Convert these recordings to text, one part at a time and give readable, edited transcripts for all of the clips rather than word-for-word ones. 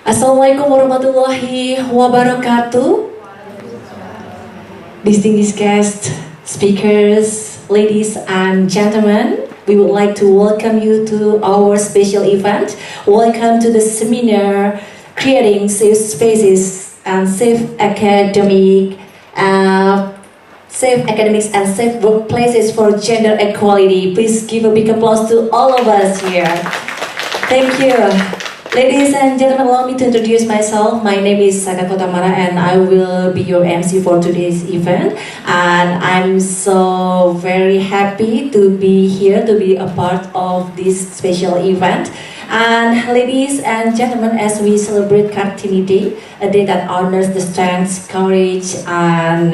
Assalamualaikum warahmatullahi wabarakatuh. Distinguished guests, speakers, ladies and gentlemen, we would like to welcome you to our special event. Welcome to the seminar, Creating Safe Spaces and Safe Academics and Safe Workplaces for Gender Equality. Please give a big applause to all of us here. Thank you. Ladies and gentlemen, allow me to introduce myself. My name is Mada and I will be your MC for today's event. And I'm so very happy to be here, to be a part of this special event. And ladies and gentlemen, as we celebrate Kartini Day, a day that honors the strength, courage, and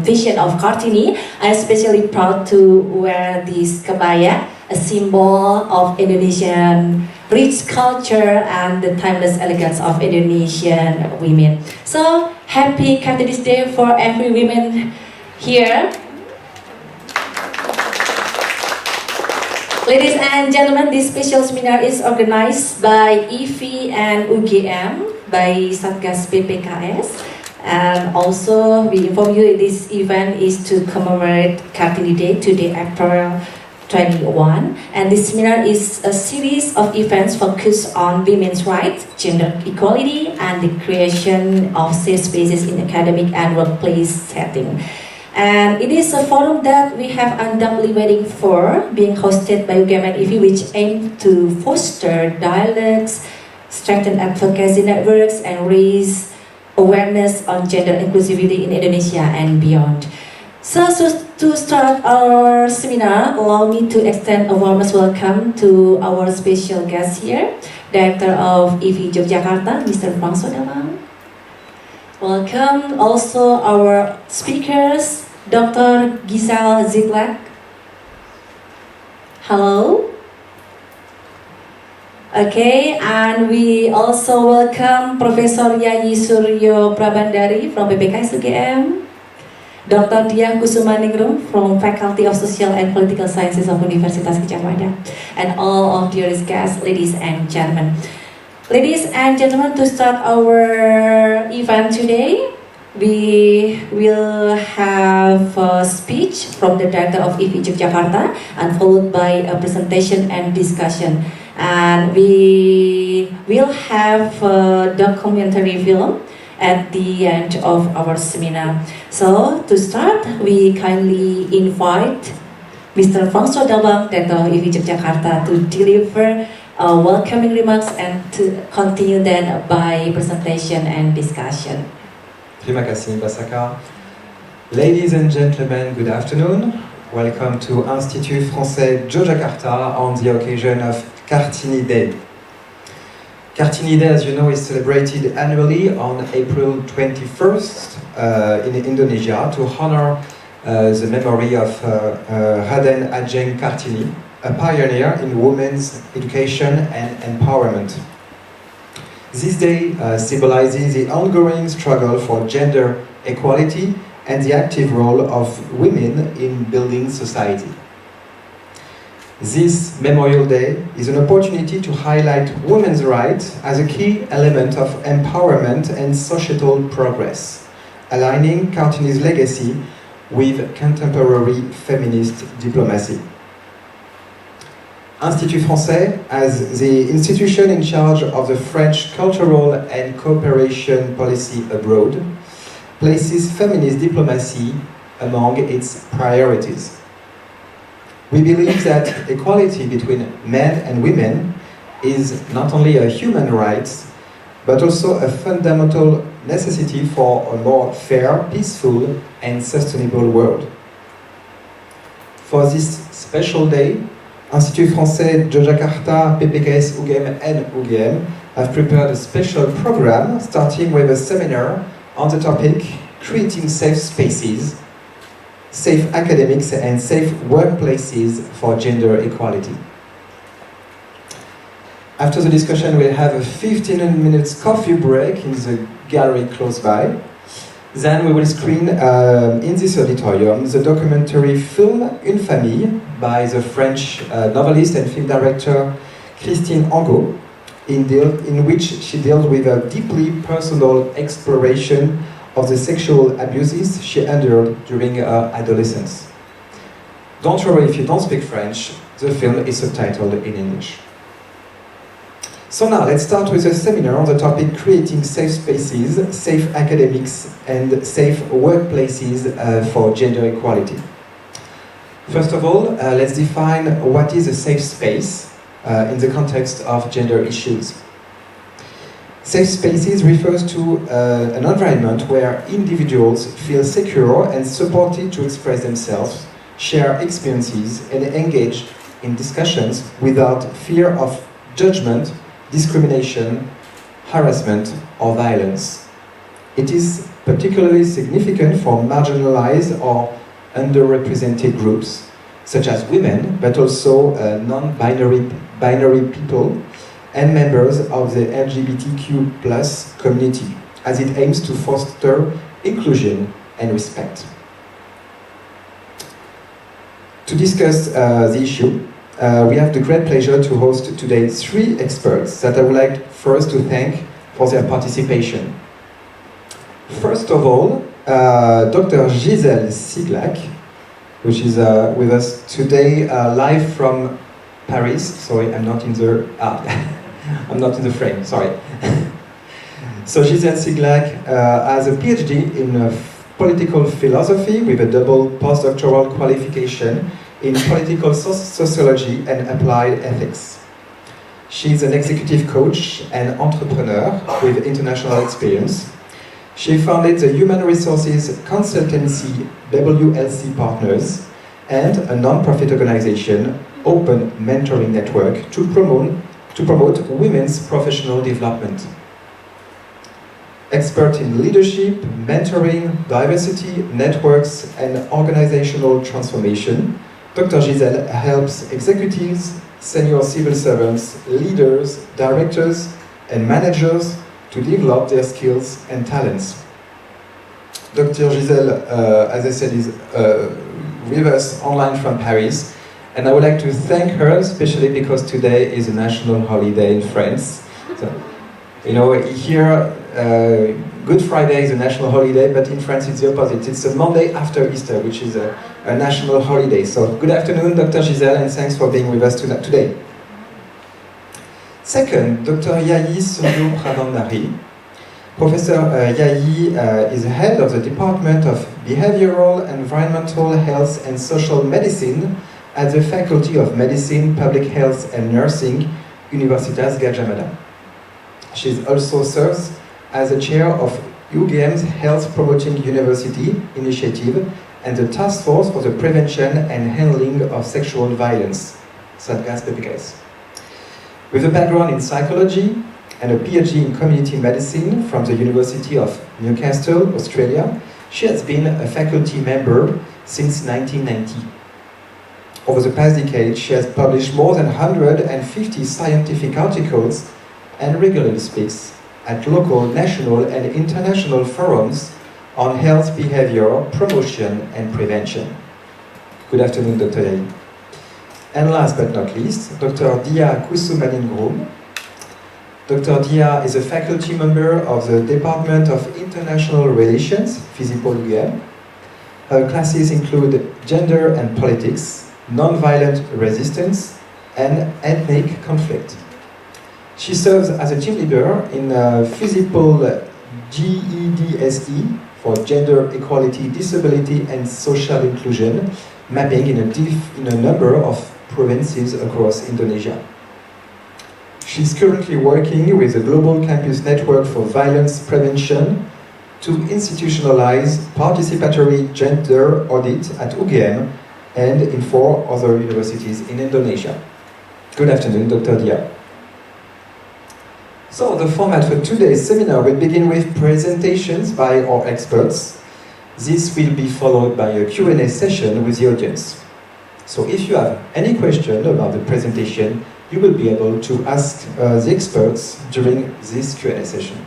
vision of Kartini, I'm especially proud to wear this kebaya, a symbol of Indonesian rich culture and the timeless elegance of Indonesian women. So happy Kartini Day for every woman here. Ladies and gentlemen, this special seminar is organized by IFI and UGM by Satgas PPKS. And also we inform you this event is to commemorate Kartini Day today, April 21, and this seminar is a series of events focused on women's rights, gender equality, and the creation of safe spaces in academic and workplace setting. And it is a forum that we have undoubtedly waiting for, being hosted by UGM and IFI, which aim to foster dialogues, strengthen advocacy networks, and raise awareness on gender inclusivity in Indonesia and beyond. So to start our seminar, allow me to extend a warmest welcome to our special guest here, Director of IFI Yogyakarta, Mr. François. Welcome also our speakers, Dr. Gisèle Szczyglak. Hello. Okay, and we also welcome Professor Yayi Suryo Prabandari from PPKS UGM. Dr. Diah Kusumaningrum from Faculty of Social and Political Sciences of Universitas Gadjah, Mada, and all of dearest guests, ladies and gentlemen. Ladies and gentlemen, to start our event today, we will have a speech from the Director of IFI Yogyakarta and followed by a presentation and discussion. And we will have a documentary film at the end of our seminar. So to start, we kindly invite Mr. François, Director of IFI Yogyakarta, to deliver welcoming remarks and to continue then by presentation and discussion. Terima kasih, Mbak Saka. Ladies and gentlemen, good afternoon. Welcome to Institut français Yogyakarta on the occasion of Kartini Day. Kartini Day, as you know, is celebrated annually on April 21st in Indonesia to honor the memory of Raden Ajeng Kartini, a pioneer in women's education and empowerment. This day symbolizes the ongoing struggle for gender equality and the active role of women in building society. This Memorial Day is an opportunity to highlight women's rights as a key element of empowerment and societal progress, aligning Kartini's legacy with contemporary feminist diplomacy. Institut français, as the institution in charge of the French cultural and cooperation policy abroad, places feminist diplomacy among its priorities. We believe that equality between men and women is not only a human right, but also a fundamental necessity for a more fair, peaceful, and sustainable world. For this special day, Institut français Yogyakarta, PPKS, UGM, and UGM have prepared a special program starting with a seminar on the topic Creating Safe Spaces, Safe Academics and Safe Workplaces for Gender Equality. After the discussion, we'll have a 15-minute coffee break in the gallery close by. Then we will screen in this auditorium the documentary film Une Famille by the French novelist and film director Christine Angot, in which she deals with a deeply personal exploration of the sexual abuses she endured during her adolescence. Don't worry if you don't speak French, the film is subtitled in English. So now, let's start with a seminar on the topic creating safe spaces, safe academics, and safe workplaces for gender equality. First of all, let's define what is a safe space in the context of gender issues. Safe spaces refers to an environment where individuals feel secure and supported to express themselves, share experiences, and engage in discussions without fear of judgment, discrimination, harassment, or violence. It is particularly significant for marginalized or underrepresented groups, such as women, but also non-binary people, and members of the LGBTQ+ community, as it aims to foster inclusion and respect. To discuss the issue, we have the great pleasure to host today 3 experts that I would like first to thank for their participation. First of all, Dr. Gisèle Szczyglak, which is with us today live from Paris. Sorry, I'm not in the I'm not in the frame. Sorry. So Gisèle Szczyglak has a PhD in political philosophy with a double postdoctoral qualification in political sociology and applied ethics. She is an executive coach and entrepreneur with international experience. She founded the human resources consultancy WLC Partners and a non-profit organization, Open Mentoring Network, to promote women's professional development. Expert in leadership, mentoring, diversity, networks, and organizational transformation, Dr. Gisèle helps executives, senior civil servants, leaders, directors, and managers to develop their skills and talents. Dr. Gisèle, as I said, is with us online from Paris, and I would like to thank her, especially because today is a national holiday in France. So, you know, here, Good Friday is a national holiday, but in France it's the opposite. It's the Monday after Easter, which is a national holiday. So, good afternoon, Dr. Gisèle, and thanks for being with us today. Second, Dr. Yayi Suryo Prabandari. Professor Yayi is head of the Department of Behavioral, Environmental Health and Social Medicine at the Faculty of Medicine, Public Health and Nursing, Universitas Gadjah Mada. She also serves as the chair of UGM's Health Promoting University Initiative and the Task Force for the Prevention and Handling of Sexual Violence, PPKS. With a background in psychology and a PhD in community medicine from the University of Newcastle, Australia, she has been a faculty member since 1990. Over the past decade, she has published more than 150 scientific articles and regularly speaks at local, national, and international forums on health behavior, promotion, and prevention. Good afternoon, Dr. Yayi. And last but not least, Dr. Diah Kusumaningrum. Dr. Diah is a faculty member of the Department of International Relations, FISIPOL UGM. Her classes include gender and politics, nonviolent resistance, and ethnic conflict. She serves as a team leader in FISIPOL GEDSE for gender equality, disability, and social inclusion, mapping in a number of provinces across Indonesia. She's currently working with the Global Campus Network for Violence Prevention to institutionalize participatory gender audit at UGM and in 4 other universities in Indonesia. Good afternoon, Dr. Diah. So the format for today's seminar will begin with presentations by our experts. This will be followed by a Q&A session with the audience. So if you have any question about the presentation, you will be able to ask the experts during this Q&A session.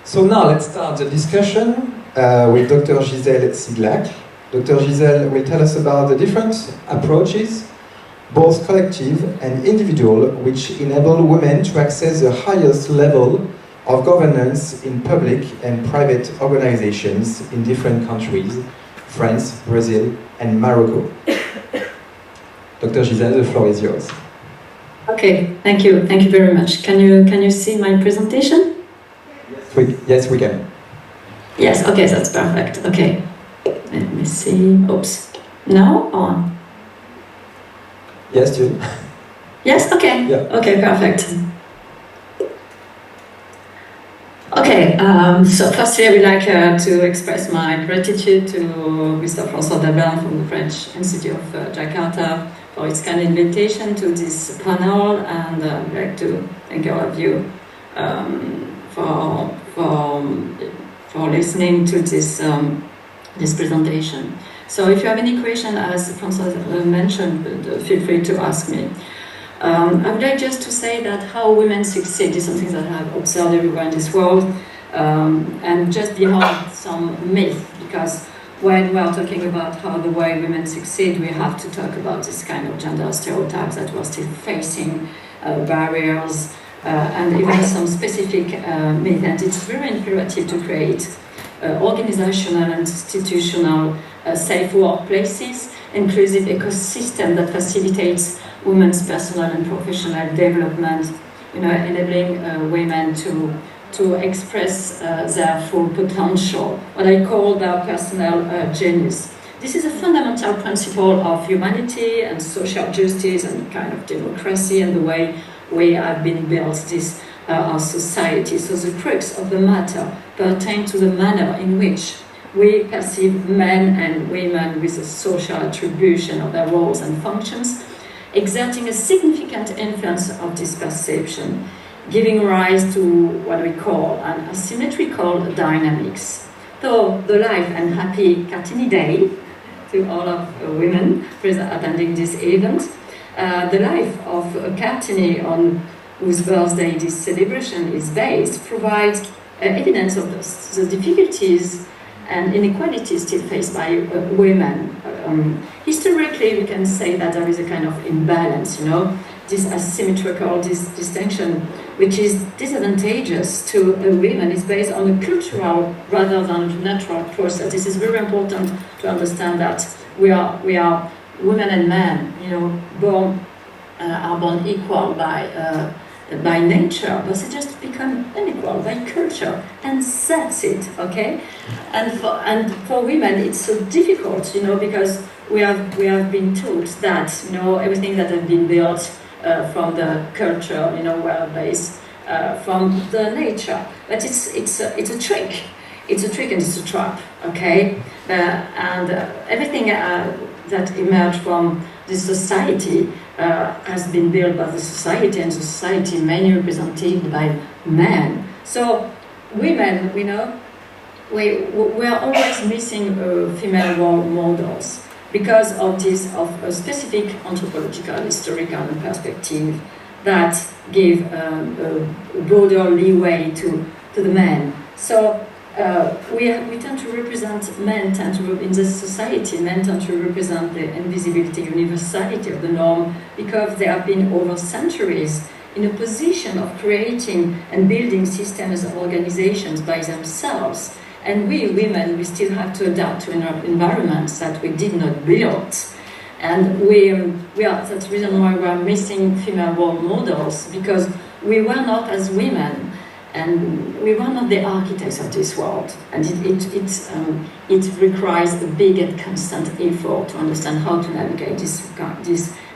So now let's start the discussion with Dr. Gisèle Szczyglak. Dr. Gisèle will tell us about the different approaches both collective and individual, which enable women to access the highest level of governance in public and private organizations in different countries, France, Brazil, and Morocco. Dr. Gisèle, the floor is yours. Okay, thank you very much. Can you see my presentation? Yes, we can. Yes, okay, that's perfect. Okay, let me see. Oops. No? Or? Yes, still. Yes, okay. Yeah. Okay, perfect. Okay, so firstly I would like to express my gratitude to Mr. François Dabin from the French Institut of Jakarta for its kind invitation to this panel, and I'd like to thank all of you for listening to this presentation. So if you have any question, as François mentioned, feel free to ask me. I would like just to say that how women succeed is something that I've observed everywhere in this world, and just behind some myth, because when we are talking about how the way women succeed, we have to talk about this kind of gender stereotypes that we're still facing, barriers, and even some specific myth. And it's very imperative to create organizational and institutional safe workplaces, inclusive ecosystem that facilitates women's personal and professional development, enabling women to express their full potential, what I call their personal genius. This is a fundamental principle of humanity and social justice and kind of democracy and the way we have been built this our society. So the crux of the matter pertains to the manner in which we perceive men and women with a social attribution of their roles and functions, exerting a significant influence of this perception, giving rise to what we call an asymmetrical dynamics. So the life and happy Kartini Day to all of women attending this event. The life of Kartini, on whose birthday this celebration is based, provides evidence of the difficulties and inequalities still faced by women. Historically, we can say that there is a kind of imbalance, this asymmetrical distinction, which is disadvantageous to women, is based on a cultural rather than a natural process. This is very important to understand that we are women and men, are born equal by nature, but they just become unequal by culture, and that's it, okay? And for women, it's so difficult, because we have been taught that everything that has been built from the culture, were based from the nature, but it's a trick. It's a trick and it's a trap, okay? And everything that emerged from this society has been built by the society, and the society mainly represented by men. So women, we are always missing female role models because of a specific anthropological, historical perspective that give a broader leeway to the men. So we tend to represent in this society, men tend to represent the invisibility, universality of the norm, because they have been over centuries in a position of creating and building systems and organizations by themselves. And we women, we still have to adapt to environments that we did not build. And that's the reason why we are missing female role models, because we were not, as women, and we were not the architects of this world, and it requires a big and constant effort to understand how to navigate this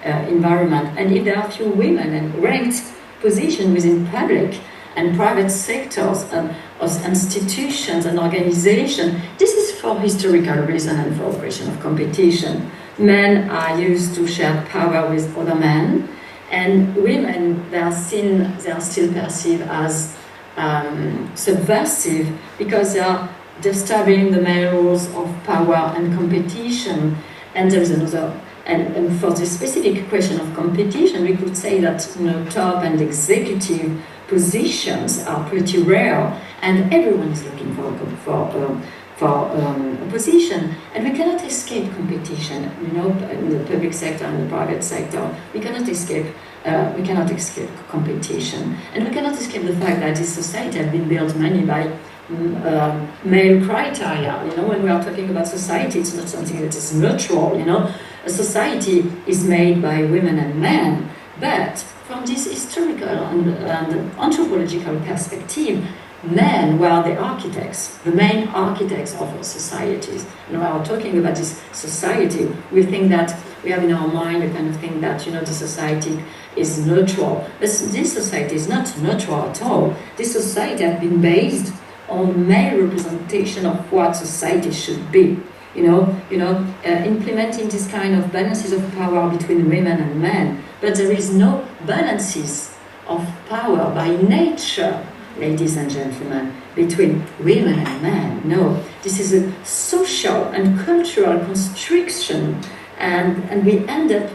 environment. And if there are few women in ranked positions within public and private sectors and institutions and organizations, this is for historical reason and for question of competition. Men are used to share power with other men, and women, they are still perceived as subversive, because they are disturbing the male rules of power and competition. And there is another, and for the specific question of competition, we could say that top and executive positions are pretty rare, and everyone is looking a position, and we cannot escape competition. You know, in the public sector and the private sector, we cannot escape. We cannot escape competition, and we cannot escape the fact that this society has been built mainly by male criteria. You know, when we are talking about society, it's not something that is neutral. You know, a society is made by women and men, but from this historical and anthropological perspective, men were the architects, the main architects of our societies. And when we are talking about this society, we think that we have in our mind a kind of thing that, you know, the society is neutral. But this society is not neutral at all. This society has been based on male representation of what society should be. Implementing this kind of balances of power between women and men. But there is no balances of power by nature, ladies and gentlemen, between women and men. No, this is a social and cultural constriction, and we end up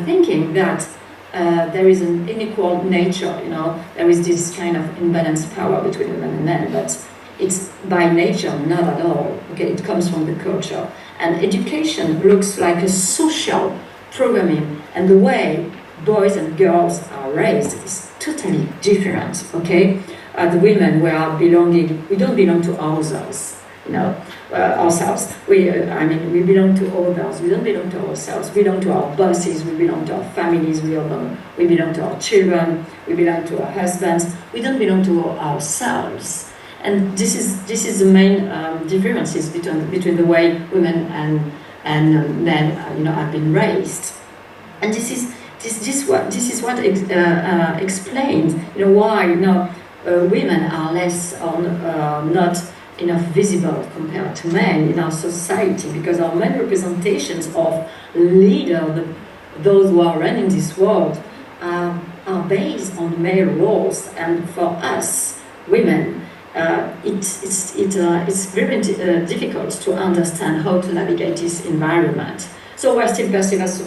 thinking that there is an unequal nature. You know, there is this kind of imbalanced power between women and men, but it's by nature not at all. Okay, it comes from the culture, and education looks like a social programming, and the way boys and girls are raised is totally different. Okay. The women we don't belong to ourselves, you know, ourselves. We belong to others. We don't belong to ourselves. We belong to our bosses. We belong to our families. We belong to our children. We belong to our husbands. We don't belong to ourselves. And this is the main differences between the way women and men, you know, have been raised. And this is what explains, you know, why, you know, women are less not enough visible compared to men in our society, because our main representations of leader, those who are running this world, are based on male roles. And for us women, it's very difficult to understand how to navigate this environment. So we're still perceived as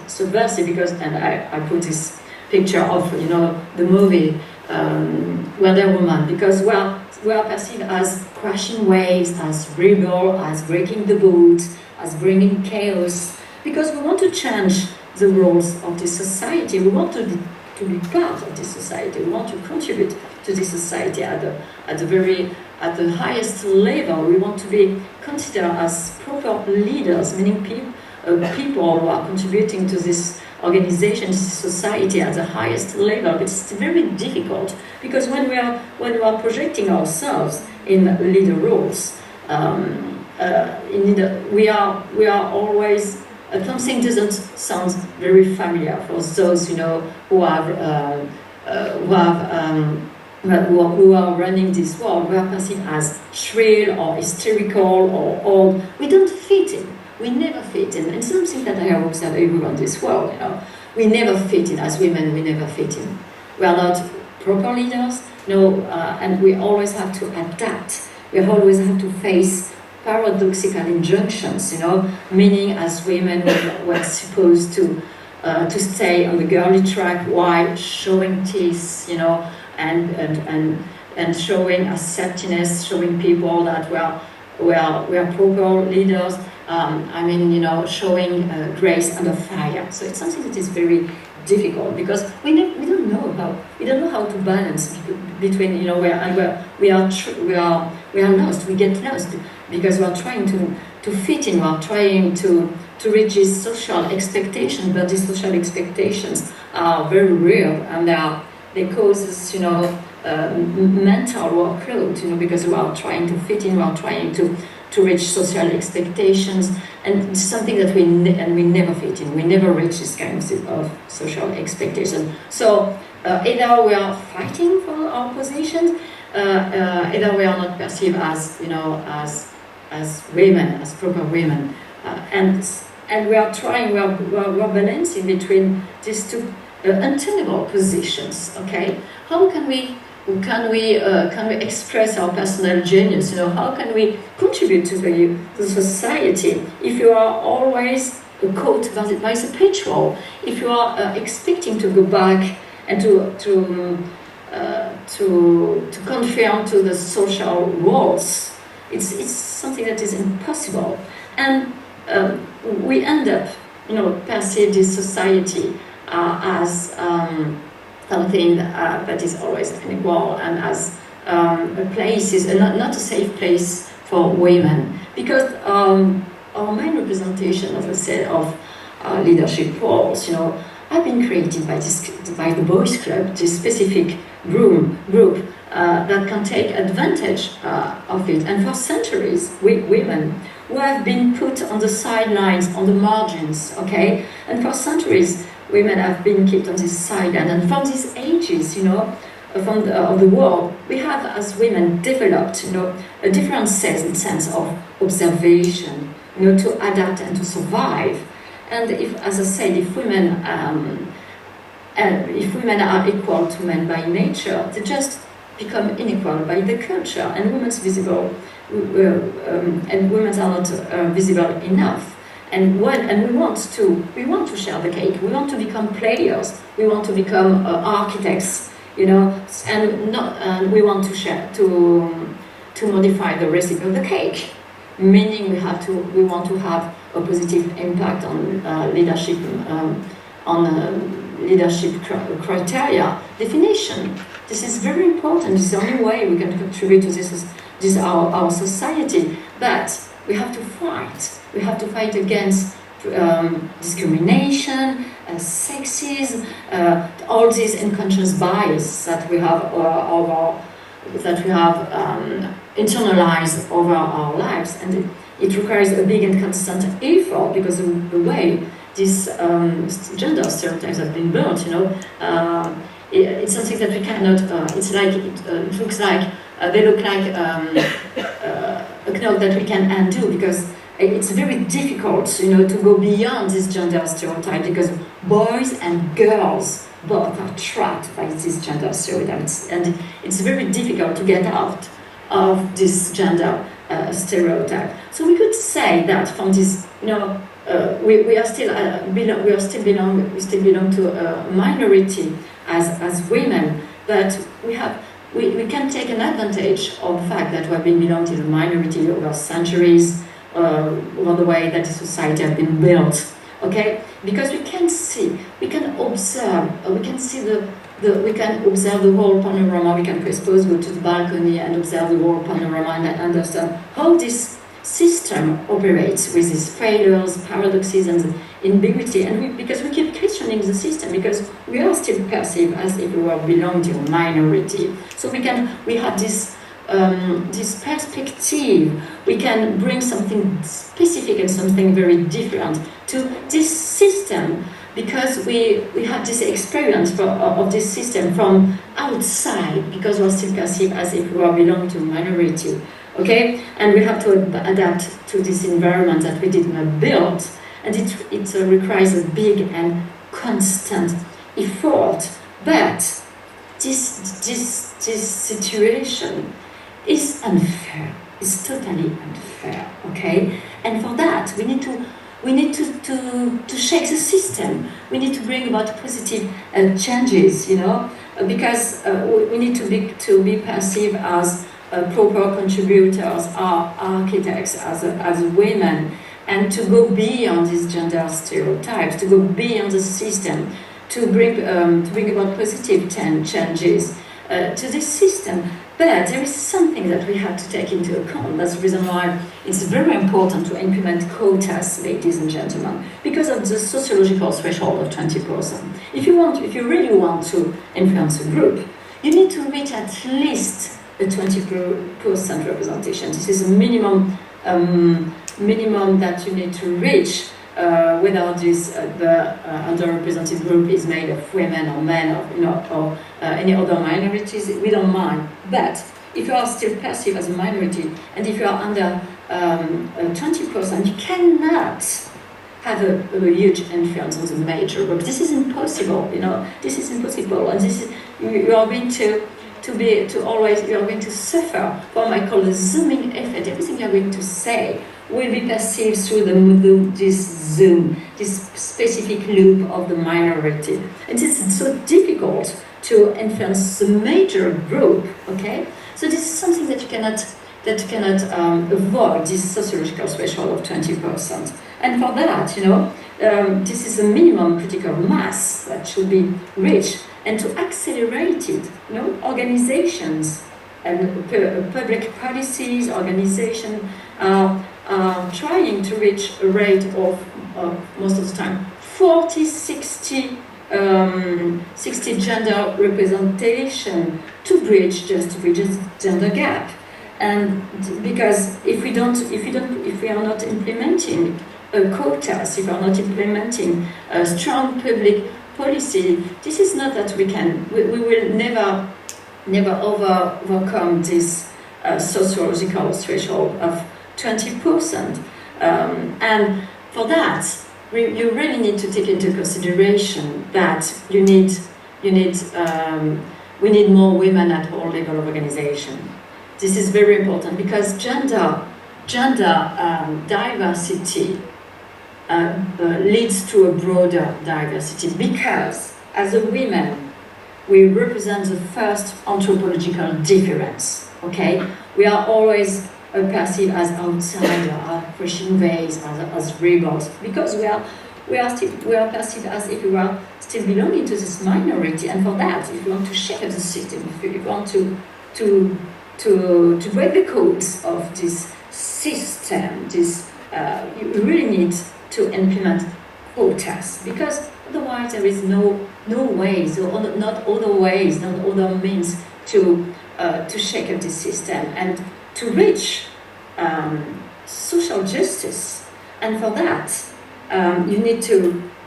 subversive because, and I put this picture of, you know, the movie Wonder Woman, because we are perceived as crashing waves, as rebel, as breaking the boat, as bringing chaos, because we want to change the rules of this society. We want to be part of this society. We want to contribute to this society at the highest level. We want to be considered as proper leaders, meaning people who are contributing to this organization, this society at the highest level. But it's very difficult because when we are projecting ourselves in leader roles, we are always. Something doesn't sound very familiar for those, you know, who are running this world. We are perceived as shrill or hysterical or old. We don't fit in. We never fit in. And something that I have observed everywhere in this world, you know, we never fit in. As women, we never fit in. We are not proper leaders, no, and we always have to adapt. We always have to face paradoxical injunctions, you know, meaning as women we're supposed to stay on the girly track while showing teeth, you know, and showing assertiveness, showing people that we are proper leaders. You know, showing grace under fire. So it's something that is very difficult because we don't know how to balance between, you know, we are lost. We get lost because we are trying to fit in. We are trying to reach these social expectations, but these social expectations are very real, and they cause us, you know, mental workload, you know, because we are trying to fit in. We are trying to reach social expectations, and it's something that we never fit in. We never reach this kind of social expectation. So either we are fighting for our positions, either we are not perceived as, you know, as women, as proper women, and we are trying. We are balancing between these two untenable positions. Okay, how can we express our personal genius? You know, how can we contribute to the society if you are always caught by the petrol? If you are expecting to go back and to conform to the social roles, It's something that is impossible, and we end up, perceive this society as something that is always unequal, and as a place is not a safe place for women, because our main representation of leadership roles, have been created by the boys' club, this specific group that can take advantage of it. And for centuries, women who have been put on the sidelines, on the margins, okay? And for centuries, women have been kept on this sideline. And from these ages, of the world, we have, as women, developed, a different sense of observation, to adapt and to survive. And if, as I said, if women are equal to men by nature, they just become unequal by the culture, and women's visible, and women are not visible enough. And we want to share the cake. We want to become players. We want to become architects, and we want to share to modify the recipe of the cake. Meaning we want to have a positive impact on leadership, leadership criteria definition. This is very important. It's the only way we can contribute to this our society. But we have to fight. We have to fight against discrimination, sexism, all these unconscious bias that we have internalized over our lives, and it requires a big and constant effort, because the way these gender stereotypes have been built, it's something that we cannot. It looks like they look like a knob that we can undo, because it's very difficult, to go beyond this gender stereotype, because boys and girls both are trapped by this gender stereotypes, and it's very difficult to get out of this gender stereotype. So we could say that from this, we still belong to a minority as women, but we can take an advantage of the fact that we have been belonging to the minority over centuries, over the way that the society has been built. Okay, because we can observe the whole panorama. We can, I suppose, go to the balcony and observe the whole panorama and understand how this system operates with its failures, paradoxes, and ambiguity. And because we keep questioning the system, because we are still perceived as if we were belonging to a minority. So we have this perspective. We can bring something specific and something very different to this system, because we have this experience of this system from outside, because we're still perceived as if we are belonging to a minority. Okay, and we have to adapt to this environment that we did not build, and it requires a big and constant effort. But this situation is unfair. It's totally unfair. Okay, and for that we need to shake the system. We need to bring about positive changes. Because we need to be perceived as proper contributors, architects, as women, and to go beyond these gender stereotypes, to go beyond the system, to bring about positive changes to this system. But there is something that we have to take into account. That's the reason why it's very important to implement quotas, ladies and gentlemen, because of the sociological threshold of 20%. If you really want to influence a group, you need to reach at least a 20% representation. This is a minimum that you need to reach. Whether the underrepresented group is made of women or men or any other minorities, we don't mind. But if you are still perceived as a minority, and if you are under 20%, you cannot have a huge influence on the major group. This is impossible. This is impossible, and you are going to suffer from, I call, the zooming effect. Everything you are going to say will be perceived through this specific loop of the minority. And it's so difficult to influence the major group, okay? So this is something that you cannot that cannot avoid this sociological threshold of 20%. And for that, this is a minimum critical mass that should be reached, and to accelerate it, organizations and public policies, organizations are trying to reach a rate of most of the time 40, 60 gender representation to bridge this gender gap. And because if we are not implementing quotas, if we are not implementing a strong public policy, this is not that we will never overcome this sociological threshold of 20%. And for that, you really need to take into consideration that we need more women at all levels of organization. This is very important because gender diversity leads to a broader diversity, because as a women we represent the first anthropological difference. Okay, we are always perceived as outsiders, as pushing ways, as rebels, because we are perceived as if we are still belonging to this minority. And for that, if you want to shape the system, if you want to break the codes of this system, you really need to implement quotas, because otherwise there is no ways, or not other ways, not other means to shake up this system and to reach social justice. And for that,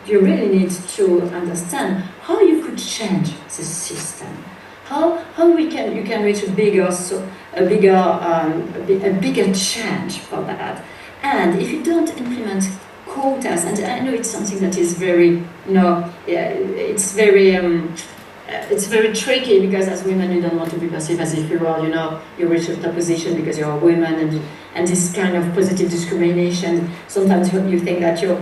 you really need to understand how you could change the system, how you can reach a bigger change for that. And if you don't implement quotas, and I know it's something that is very, it's very tricky, because as women you don't want to be perceived as if you reach a top position because you're a woman, and this kind of positive discrimination. Sometimes you think that you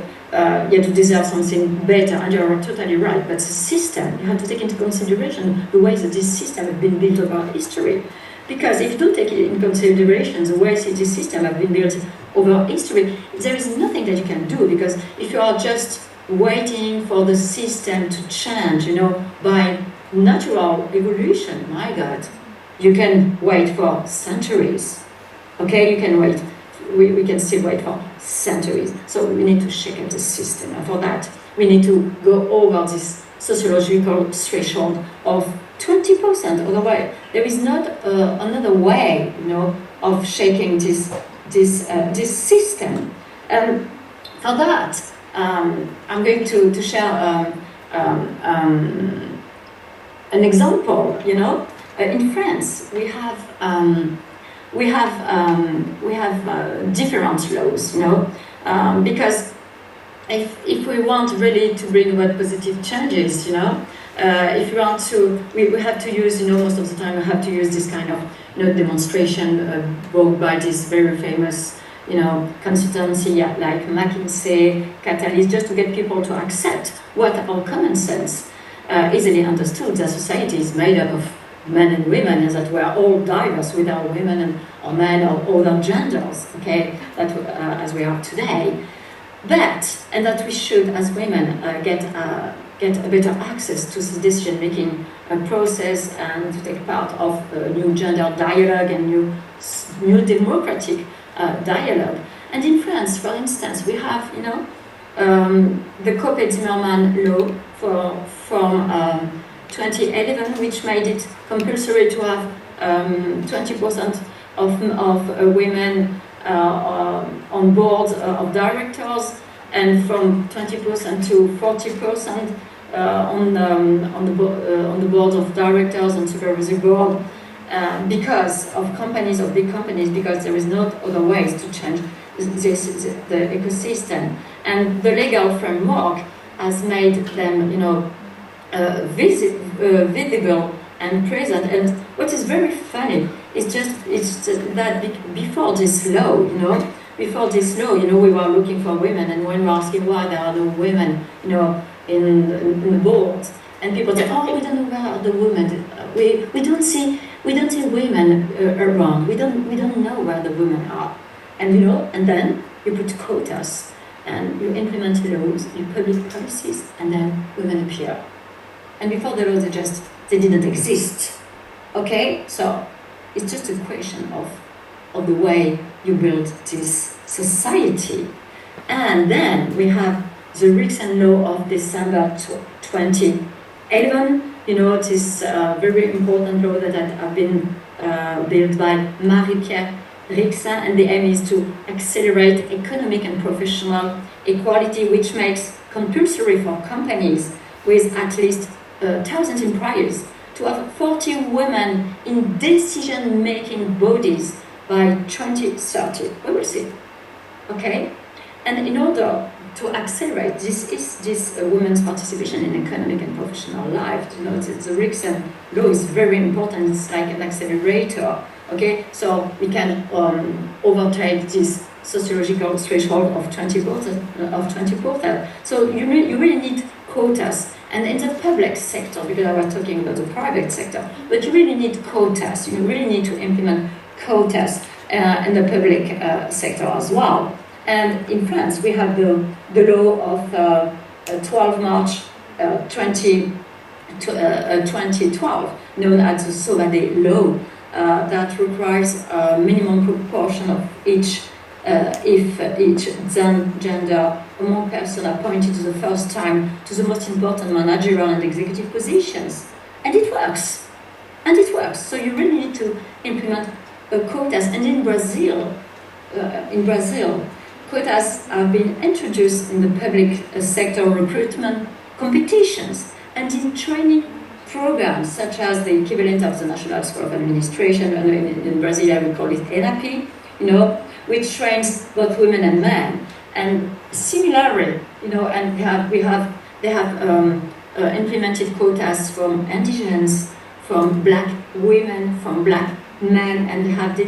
deserve something better, and you're totally right. But the system, you have to take into consideration the ways that this system has been built over history. Because if you don't take into consideration the ways that this system has been built over history, there is nothing that you can do. Because if you are just waiting for the system to change, by natural evolution, my God, you can wait for centuries. Okay, you can wait. We can still wait for centuries. So we need to shake up the system. And for that, we need to go over this sociological threshold of 20%. Otherwise, there is not another way, of shaking this system. And for that, I'm going to share an example. In France, we have different laws. Because if we want really to bring about positive changes, if we want to, we have to use, most of the time we have to use this kind of, demonstration brought by this very famous, consultancy like McKinsey, Catalyst, just to get people to accept what our common sense easily understood, that society is made up of men and women, and that we are all diverse with our women or men or other genders, okay, that as we are today. And that we should, as women, get a better access to the decision-making process, and to take part of a new gender dialogue and new democratic dialogue. And in France, for instance, we have, the Copé-Zimmermann law from 2011, which made it compulsory to have 20% of women on boards of directors, and from 20% to 40% on the board of directors and supervisory board, because of big companies, because there is not other ways to change the ecosystem. And the legal framework has made them, visible and present. And what is very funny is just that before this law, we were looking for women, and when we were asking why there are no women, in the board, and people say, oh, we don't know where are the women. We don't see We don't see women around. We don't know where the women are. And you know, and then you put quotas, and you implement laws, you publish policies, and then women appear. And before the laws, they didn't exist. Okay, so it's just a question of the way you build this society. And then we have the recent law of December 2011. You know, this very important law that have been built by Marie-Pierre Rixin, and the aim is to accelerate economic and professional equality, which makes compulsory for companies with at least 1,000 employees to have 40 women in decision-making bodies by 2030. We will see. Okay? And in order to accelerate this women's participation in economic and professional life, you know, the Rixin law is very important. It's like an accelerator. Okay, so we can overtake this sociological threshold of 20%. So you really need quotas, and in the public sector, because I was talking about the private sector, but you really need quotas. You really need to implement quotas in the public sector as well. And in France, we have the law of 12 March 2012, known as the Sauvadet law, that requires a minimum proportion of each gender among persons appointed the first time to the most important managerial and executive positions. And it works. So you really need to implement quotas. And in Brazil, quotas have been introduced in the public sector recruitment competitions and in training programs, such as the equivalent of the National School of Administration, and in Brazil I would call it ENAP, you know, which trains both women and men. And similarly, you know, and they have implemented quotas from indigenous, from black women, from black men, and they have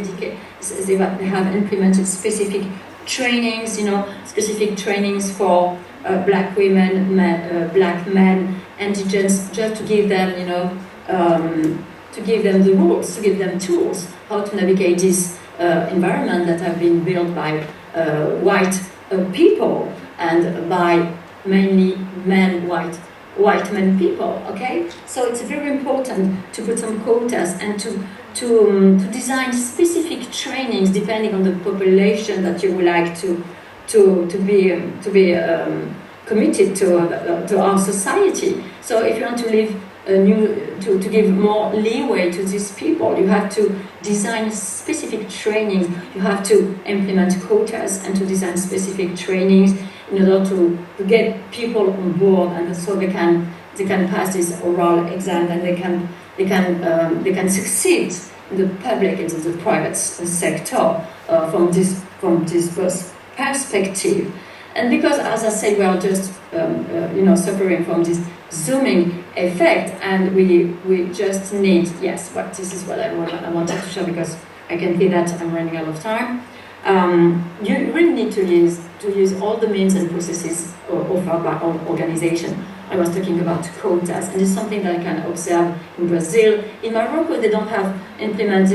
implemented specific trainings, you know, specific trainings for black women, black men, indigenous, just to give them, you know, to give them the rules, to give them tools how to navigate this environment that have been built by white people and by mainly white men people. Okay, so it's very important to put some quotas and to design specific trainings depending on the population that you would like to be committed to our society. So if you want to live to give more leeway to these people, you have to design specific trainings. You have to implement quotas and to design specific trainings in order to get people on board, and so they can pass this oral exam, and they can succeed in the public and in the private sector from this perspective. And because, as I said, we are just suffering from this zooming effect, and we just need, yes, but this is what I wanted to show, because I can see that I'm running out of time. You really need to use all the means and processes offered by our organization. I was talking about quotas, and it's something that I can observe in Brazil. In Morocco, they don't have implement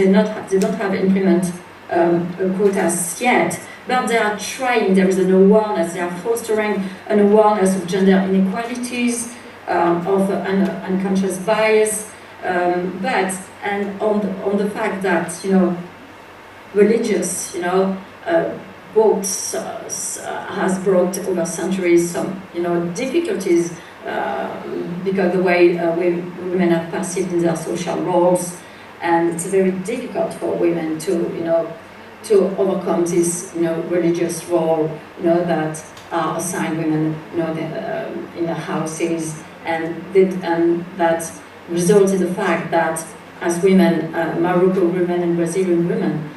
quotas yet, but they are trying. There is an awareness. They are fostering an awareness of gender inequalities, of unconscious bias, and on the fact that, you know, religious, you know, books has brought over centuries some, you know, difficulties because the way women are perceived in their social roles, and it's very difficult for women to, you know, to overcome this, you know, religious role, you know, that are assigned women, you know, in the houses, and that results in the fact that as women, Moroccan women and Brazilian women,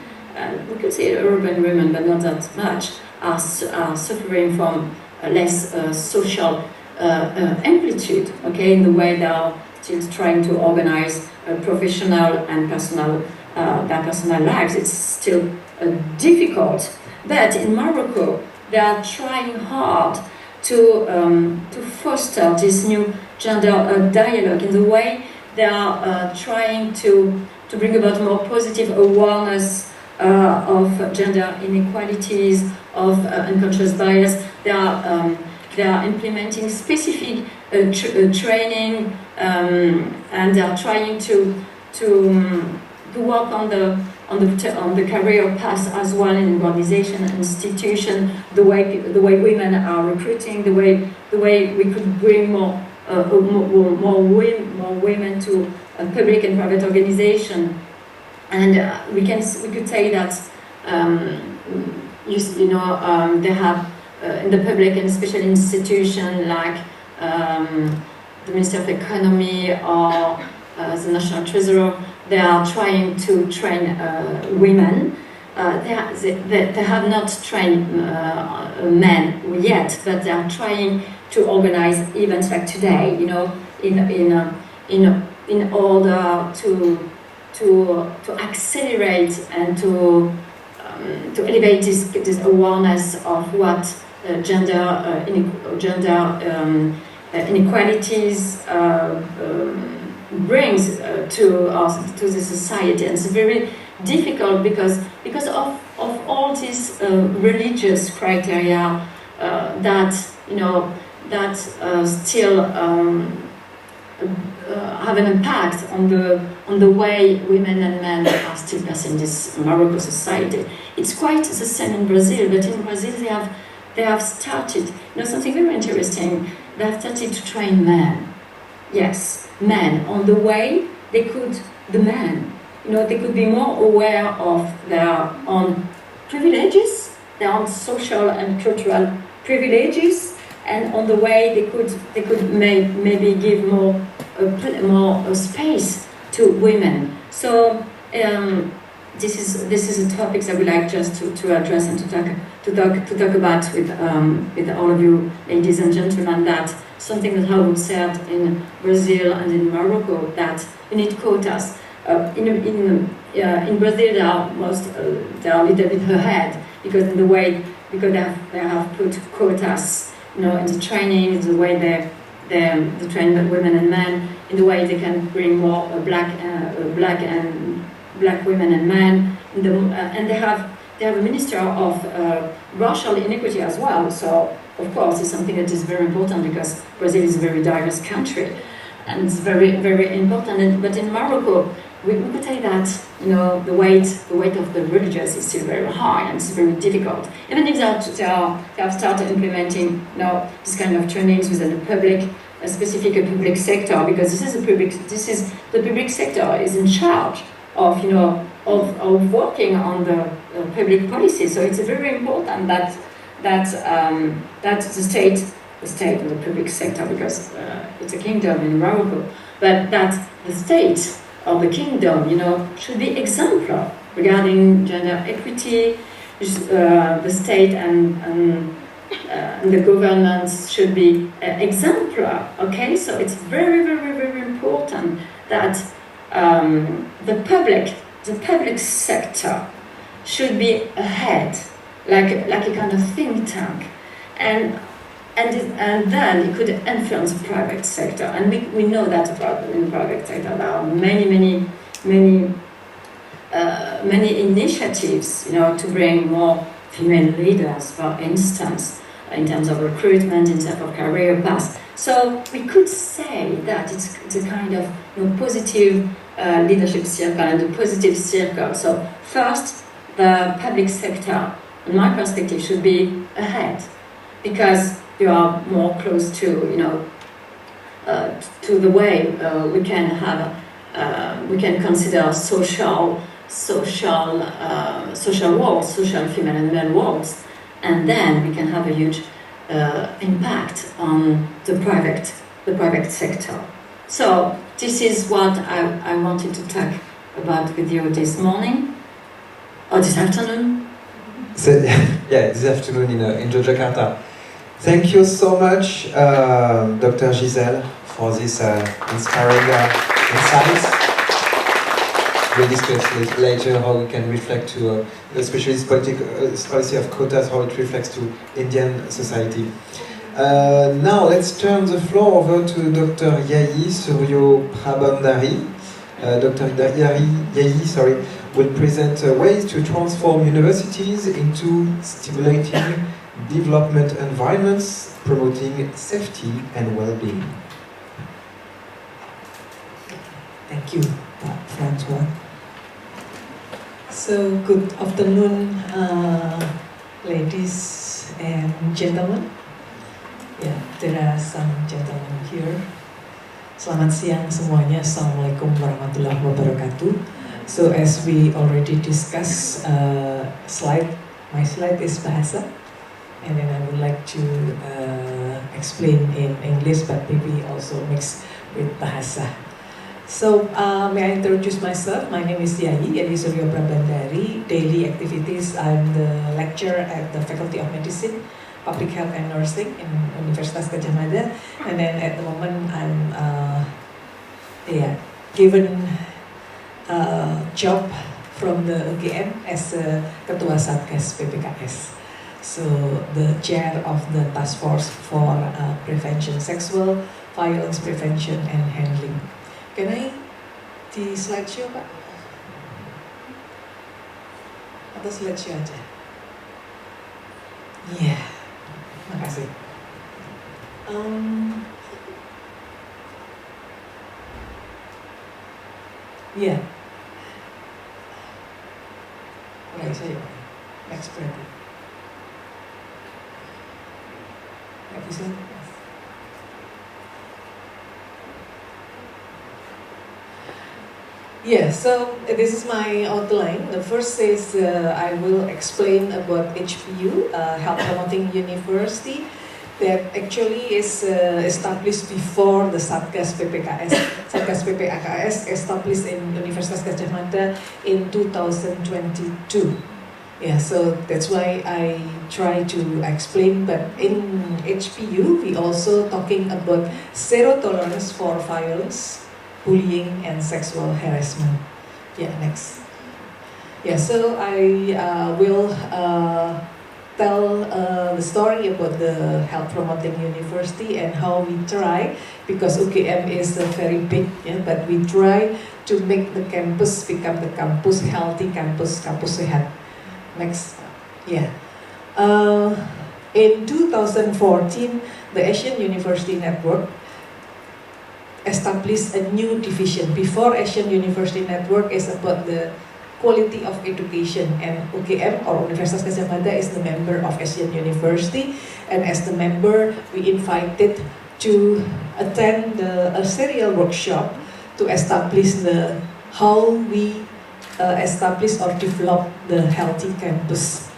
we could say urban women, but not that much, are suffering from less social amplitude, okay, in the way they are still trying to organize professional and personal their personal lives. It's still difficult, but in Morocco they are trying hard to foster this new gender dialogue, in the way they are trying to bring about more positive awareness of gender inequalities, of unconscious bias. They are implementing specific training, and they are trying to work on the career path as well in organization, institution, the way women are recruiting, the way we could bring more women to public and private organization, and we could say that they have in the public and especially institution like the Minister of Economy or the National Treasurer. They are trying to train women. They have not trained men yet, but they are trying to organize events like today, in order to accelerate and to elevate this awareness of what gender inequalities brings to the society. And it's very difficult because of all these religious criteria that still have an impact on the way women and men are still perceived in this Morocco society. It's quite the same in Brazil, but in Brazil they have started, something very interesting. They have started to train men. Yes, men on the way they could be more aware of their own privileges, their own social and cultural privileges, and on the way they could maybe give more space to women. So this is a topic I would like just to address and to talk about with all of you, ladies and gentlemen. That something that I would say in Brazil and in Morocco, that you need quotas. In Brazil they are a little bit ahead because they have put quotas, in the training, in the way they train women and men, in the way they can bring more black women and men, and they have a minister of racial inequity as well. So of course it's something that is very important because Brazil is a very diverse country, and it's very, very important. But in Morocco, we could say that the weight of the religious is still very high, and it's very difficult. Even if they have started implementing this kind of trainings within the public, a specific public sector, because the public sector is in charge of working on the public policy. So it's very important that the state and the public sector, because it's a kingdom in Morocco, but that the state or the kingdom, should be exemplar regarding gender equity. The state and the governance should be exemplar. Okay, so it's very, very, very important that the public sector should be ahead, like a kind of think tank, and then it could influence the private sector. And we know that in the private sector there are many initiatives, to bring more female leaders, for instance, in terms of recruitment, in terms of career paths. So we could say that it's a kind of positive leadership circle and a positive circle. So first, the public sector, in my perspective, should be ahead, because you are more close to the way we can consider social roles, social female and male roles, and then we can have a huge impact on the private sector. So this is what I wanted to talk about with you this morning, or this afternoon. This afternoon in Yogyakarta. Thank you so much, Dr. Gisèle, for this inspiring insights. We'll discuss later how we can reflect to, especially this policy of quotas, how it reflects to Indian society. Now let's turn the floor over to Dr. Yayi, Suryo, Prabandari, Dr. Yayi, will present ways to transform universities into stimulating development environments, promoting safety and well-being. Thank you, François. So, good afternoon, ladies and gentlemen. Yeah, there are some gentlemen here. Selamat siang semuanya. Assalamualaikum warahmatullahi wabarakatuh. So, as we already discussed, my slide is bahasa, and then I would like to explain in English, but maybe also mix with bahasa. So, may I introduce myself? My name is Yayi, Suryo Prabandari. Daily activities, I'm the lecturer at the Faculty of Medicine, Public Health and Nursing in Universitas Gadjah Mada. And then at the moment, I'm given a job from the UGM as a Ketua Satgas PPKS. So, the chair of the Task Force for Prevention Sexual Violence Prevention and Handling. Can I di slideshow, Pak? Atau slideshow aja? Iya, makasih. Iya. Oke, saya next berarti. Nggak bisa. Yeah, so this is my outline. The first is I will explain about HPU, Health Promoting University, that actually is established before the Satgas PPKS. Satgas PPKS established in Universitas Gadjah Mada in 2022. Yeah, so that's why I try to explain. But in HPU, we also talking about zero tolerance for violence, bullying and sexual harassment. Yeah, next. Yeah, so I will tell the story about the Health Promoting University and how we try, because UGM is very big, but we try to make the campus become the campus healthy campus, campus sehat. Next. Yeah. In 2014, the Asian University Network established a new division. Before, Asian University Network is about the quality of education, and UGM or Universitas Gadjah Mada is the member of Asian University, and as the member we invited to attend a serial workshop to establish how we establish or develop the healthy campus.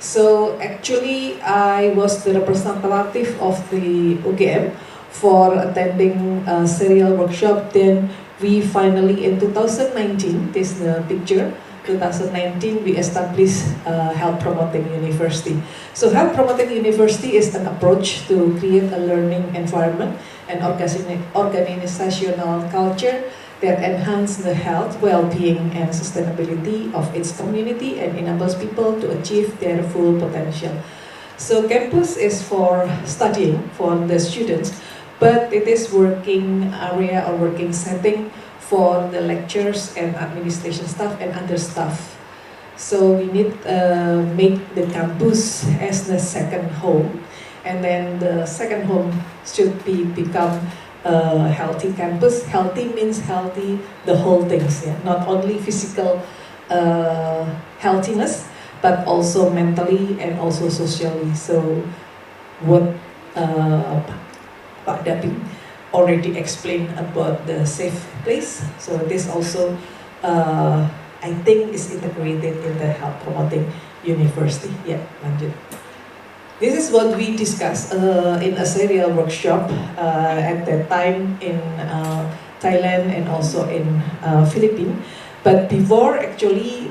So actually I was the representative of the UGM for attending a serial workshop. Then we finally in 2019, this is the picture, 2019 we established Health Promoting University. So Health Promoting University is an approach to create a learning environment and organizational culture that enhance the health, well-being and sustainability of its community and enables people to achieve their full potential. So campus is for studying for the students, but it is working area or working setting for the lecturers and administration staff and other staff. So we need make the campus as the second home, and then the second home should become a healthy campus. Healthy means healthy the whole things, yeah? Not only physical healthiness, but also mentally and also socially. So what Pak Dabin already explained about the safe place. So this also I think is integrated in the Health Promoting University. Yeah, lanjut. This is what we discussed in a serial workshop at that time in Thailand and also in Philippines. But before actually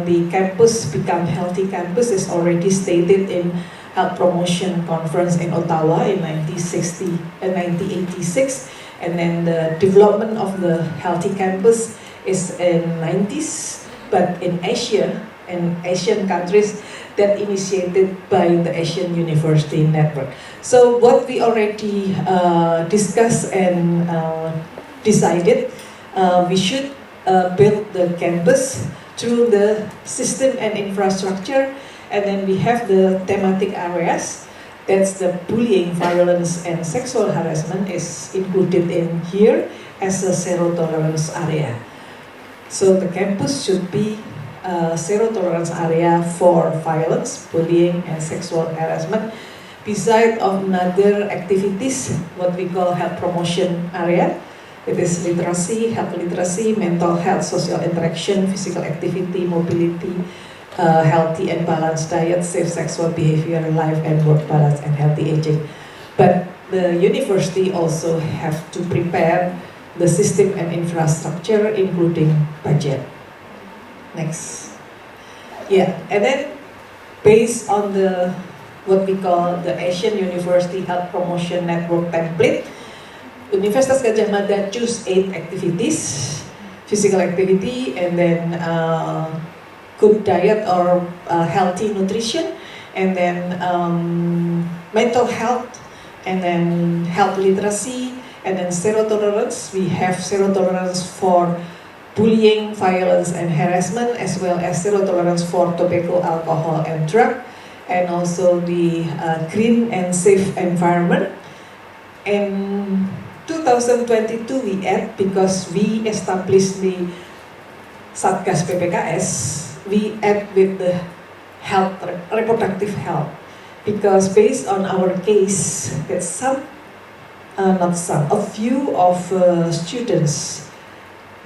the campus become healthy campus is already stated in Health Promotion Conference in Ottawa in 1986, and then the development of the healthy campus is in 90s, but in Asia and Asian countries that initiated by the Asian University Network. So what we already discussed and decided, we should build the campus through the system and infrastructure. And then we have the thematic areas. That's the bullying, violence, and sexual harassment is included in here as a zero tolerance area. So the campus should be a zero tolerance area for violence, bullying, and sexual harassment. Besides of another activities, what we call health promotion area. It is literacy, health literacy, mental health, social interaction, physical activity, mobility, healthy and balanced diet, safe sexual behavior, life and work balance, and healthy aging. But the university also have to prepare the system and infrastructure, including budget. Next. Yeah, and then based on the what we call the Asian University Health Promotion Network template, Universitas Gadjah Mada choose 8 activities: physical activity, and then good diet or healthy nutrition, and then mental health, and then health literacy, and then zero tolerance. We have zero tolerance for bullying, violence, and harassment, as well as zero tolerance for tobacco, alcohol, and drug, and also the green and safe environment. In 2022 we add, because we established the Satgas PPKS, we add with the health, reproductive health, because based on our case that a few of students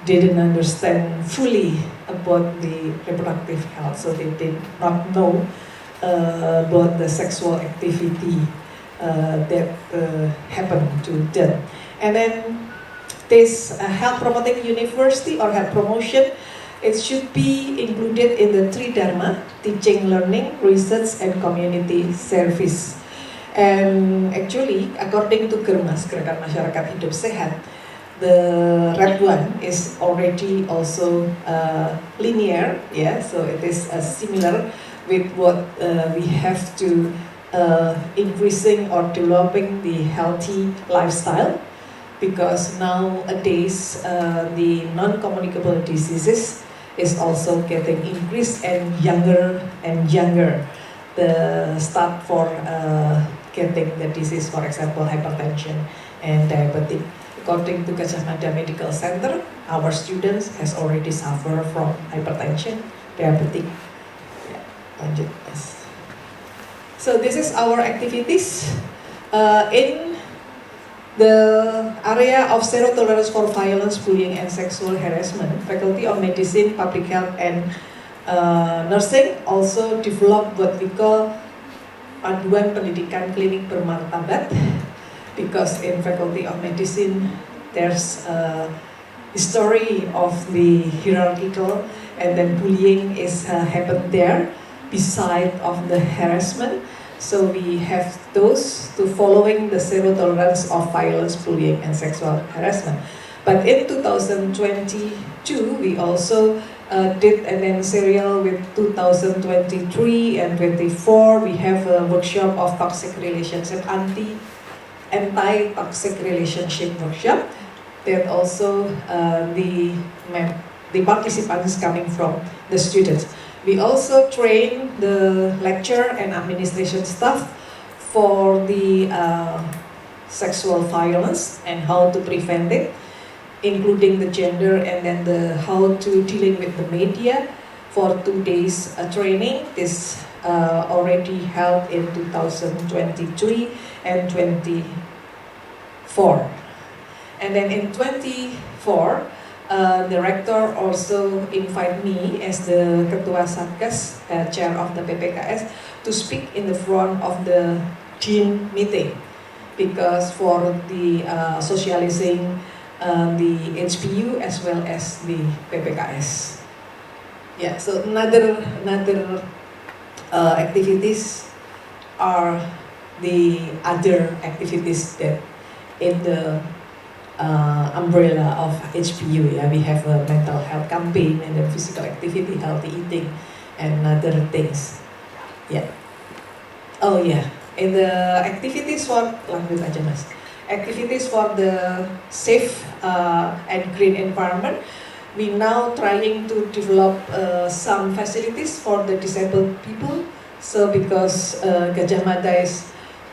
didn't understand fully about the reproductive health, so they did not know about the sexual activity that happened to them. And then this health promoting university or health promotion, it should be included in the 3 Dharma: teaching, learning, research, and community service. And actually, according to GERMAS, Gerakan Masyarakat Hidup Sehat, the red one is already also linear, yeah, so it is similar with what we have to increasing or developing the healthy lifestyle, because nowadays the non-communicable diseases is also getting increased and younger, the start for getting the disease, for example hypertension and diabetic. According to Gadjah Mada Medical Center, our students has already suffered from hypertension, diabetic. Yeah, lanjut, yes. So this is our activities in the area of zero tolerance for violence, bullying, and sexual harassment. Faculty of Medicine, Public Health, and Nursing also develop what we call Panduan Pendidikan Klinik Bermartabat, because in Faculty of Medicine there's a history of the hierarchical, and then bullying is happened there beside of the harassment. So we have those to following the zero tolerance of violence, bullying, and sexual harassment. But in 2022 we also did an then serial with 2023 and 24. We have a workshop of toxic relationship, anti-toxic relationship workshop. That also the participants coming from the students. We also train the lecture and administration staff for the sexual violence and how to prevent it, including the gender, and then the how to dealing with the media for 2 days training. This already held in 2023 and 24. And then in 24, the rector also invited me as the Ketua Satgas, chair of the PPKS, to speak in the front of the Dean meeting, because for the socializing the HPU as well as the PPKS. Yeah, so another activities are the other activities that in the umbrella of HPU. Yeah, we have a mental health campaign, and then physical activity, healthy eating, and other things. Yeah. Oh yeah. In the activities for lanjut aja Mas. Activities for the safe and green environment, we now trying to develop some facilities for the disabled people. So because Gadjah Mada is,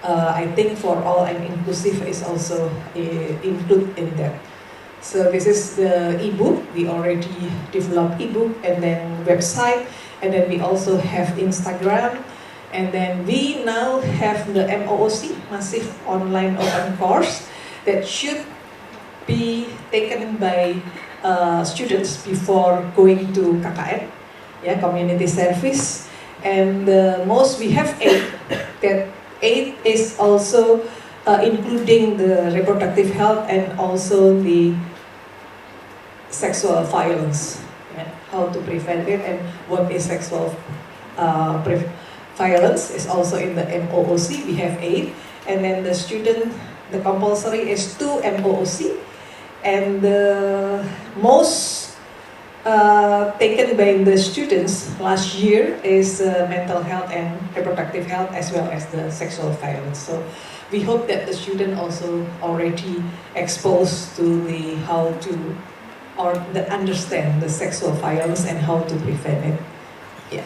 I think for all and inclusive is also included in that. So this is the ebook. We already developed ebook and then website, and then we also have Instagram, and then we now have the MOOC, Massive Online Open Course, that should be taken by students before going to KKN, community service. And most we have 8. That 8 is also including the reproductive health and also the sexual violence, how to prevent it and what is sexual violence is also in the MOOC. We have 8, and then the student, the compulsory is 2 MOOC. And the most taken by the students last year is mental health and reproductive health, as well as the sexual violence. So we hope that the student also already exposed to the how to or the understand the sexual violence and how to prevent it. Yeah,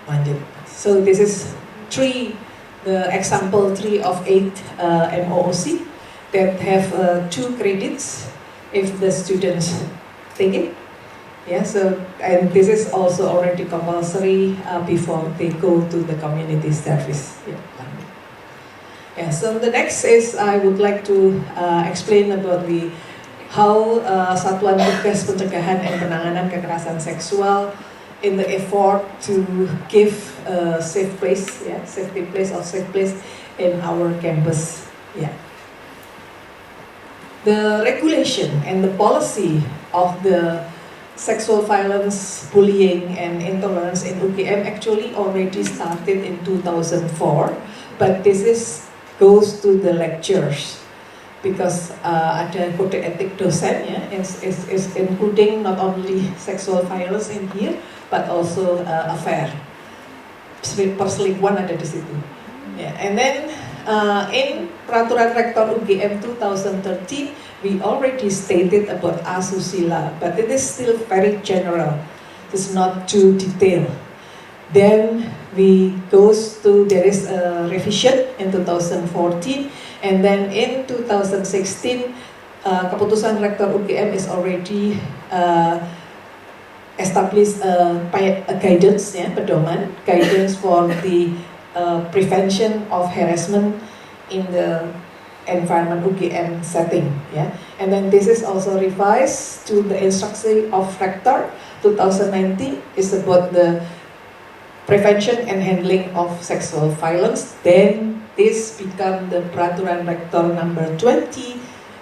lanjut. So this is the example 3 of 8 MOOC. That have 2 credits if the students take it. Yeah, so and this is also already compulsory before they go to the community service. Yeah. So the next is I would like to explain about how Satuan Tugas Pencegahan and Penanganan Kekerasan Seksual in the effort to give a safe place, safety place or safe place in our campus. Yeah. The regulation and the policy of the sexual violence, bullying, and intolerance in UGM actually already started in 2004, but this goes to the lectures because ada kode etik dosen is including not only sexual violence in here, but also affair, perselingkuhan ada di situ. Yeah. And then in Peraturan Rektor UGM 2013, we already stated about asusila, but it is still very general. It's not too detailed. Then there is a revision in 2014, and then in 2016, Keputusan Rektor UGM is already established a guidance, pedoman, guidance for the prevention of harassment in the environment UGM setting, and then this is also revised to the instruction of Rector 2019 is about the prevention and handling of sexual violence. Then this become the Peraturan Rektor number 20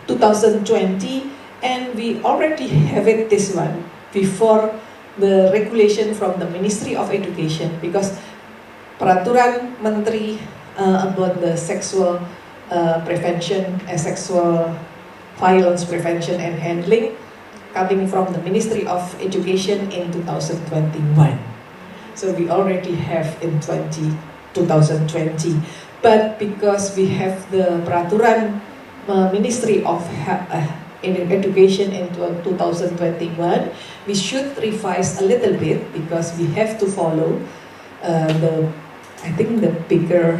2020, and we already have it this one before the regulation from the Ministry of Education, because Peraturan Menteri about the sexual prevention and sexual violence prevention and handling coming from the Ministry of Education in 2021. So we already have in 2020. But because we have the Peraturan Ministry of Education in 2021, we should revise a little bit because we have to follow the bigger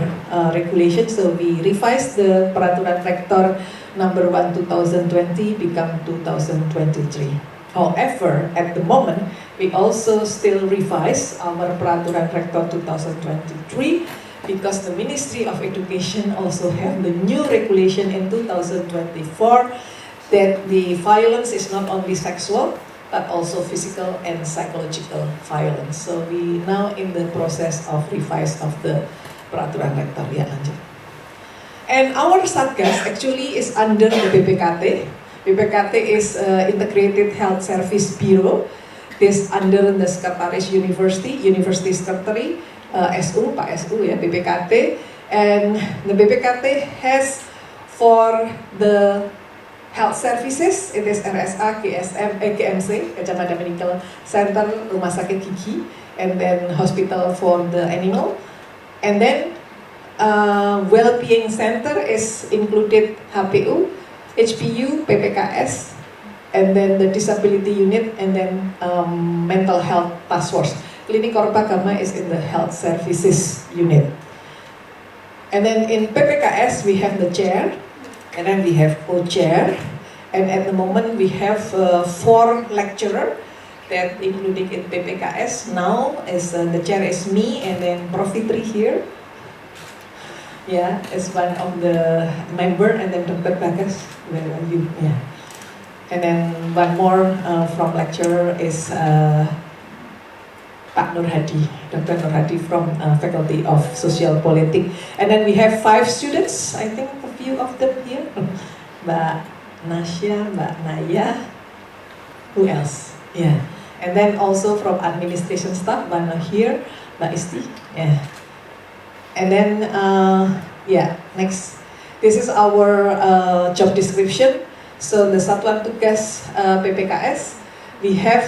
regulation. So we revised the Peraturan Rektor number 1 2020 become 2023. However, at the moment, we also still revise our Peraturan Rektor 2023 because the Ministry of Education also have the new regulation in 2024 that the violence is not only sexual but also physical and psychological violence. So we now in the process of revise of the Peraturan Rektor. Ya, lanjut. And our Satgas actually is under the PPKT. PPKT is Integrated Health Service Bureau. This under the Sekretaris University Secretary, SU, Pak SU ya, PPKT. And the PPKT has for the health services, it is RSA, GMC, Gadjah Mada Medical Center, Rumah Sakit Gigi, and then hospital for the animal. And then well-being center is included HPU, HPU, PPKS, and then the disability unit, and then mental health task force. Klinik Korpagama is in the health services unit. And then in PPKS we have the chair, and then we have co-chair, and at the moment we have 4 lecturers that including in PPKS. Now is the chair is me, and then Prof. Fitri here. Yeah, is one of the member, and then Dr. Bagas, where are you? Yeah. And then one more from lecturer is Pak Nur Hadi, Dr. Nur Hadi from Faculty of Social Politics. And then we have 5 students, I think a few of them here. Mbak Nasya, Mbak Naya, who else? Yeah. And then also from administration staff, Mbak here, Mbak Isti. Yeah. And then, yeah, next. This is our job description. So the Satuan Tugas PPKS, we have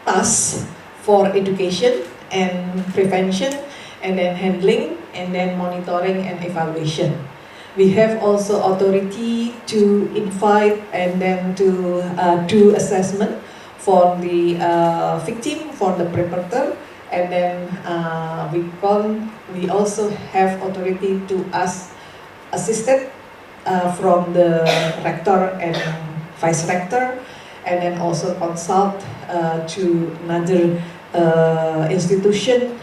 tasks for education and prevention, and then handling, and then monitoring and evaluation. We have also authority to invite and then to do assessment for the victim, for the perpetrator, and then we also have authority to ask assisted from the rector and vice rector, and then also consult to another institution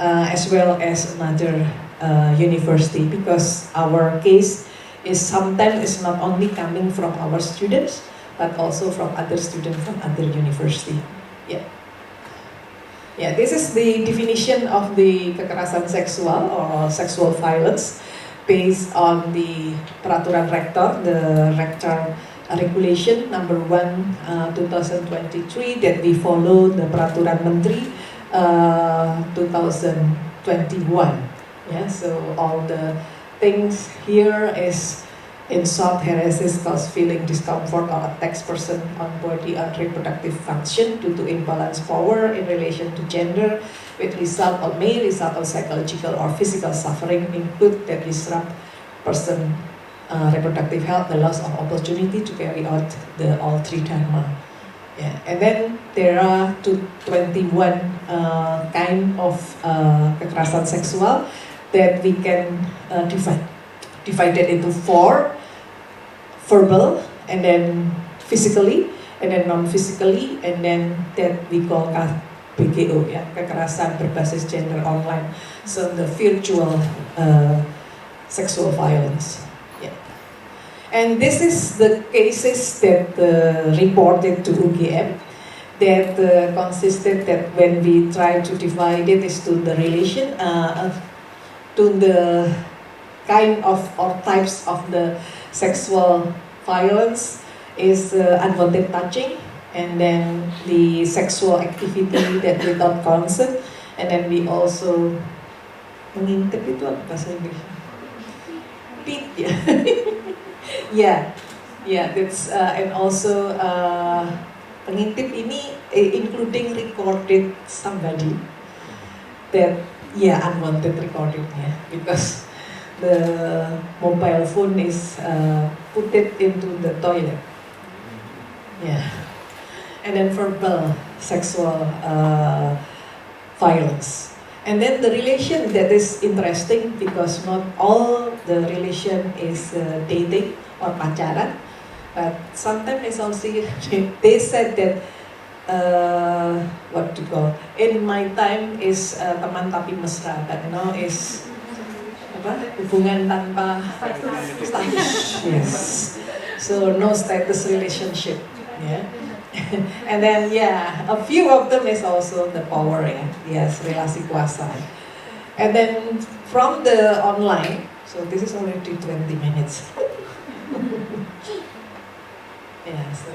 as well as another university, because our case is sometimes is not only coming from our students but also from other students from other university. Yeah. Yeah, this is the definition of the kekerasan seksual or sexual violence based on the Peraturan Rektor, the Rector Regulation number 1 2023 that we follow the Peraturan Menteri 2021. Yeah, so all the things here is in short harasses cause feeling discomfort or attacks person on body or reproductive function due to imbalance power in relation to gender, with result or may result of psychological or physical suffering, include that disrupt person reproductive health, the loss of opportunity to carry out the all 3 dharma. Yeah, and then there are 21 kind of kekerasan seksual that we can divided into 4: verbal, and then physically, and then non-physically, and then that we call BGO, ya, kekerasan berbasis gender online. So the virtual sexual violence. Yeah. And this is the cases that reported to UGM that consisted that when we try to divide it is to the relation to the kind of or types of the sexual violence is unwanted touching, and then the sexual activity that without consent, and then we also mengintip itu apa bahasa Inggris? Yeah, yeah, that's and also mengintip ini including recorded somebody that unwanted recording, because the mobile phone is put it into the toilet. Yeah. And then verbal sexual violence. And then the relation that is interesting, because not all the relation is dating or pacaran, but sometimes it's also, they said that what to call, in my time is teman tapi mesra, but now is hubungan tanpa status. Yes. So no status relationship. Yeah. And then a few of them is also the power, yes, relasi kuasa. And then from the online, so this is already 20 minutes. Yeah, so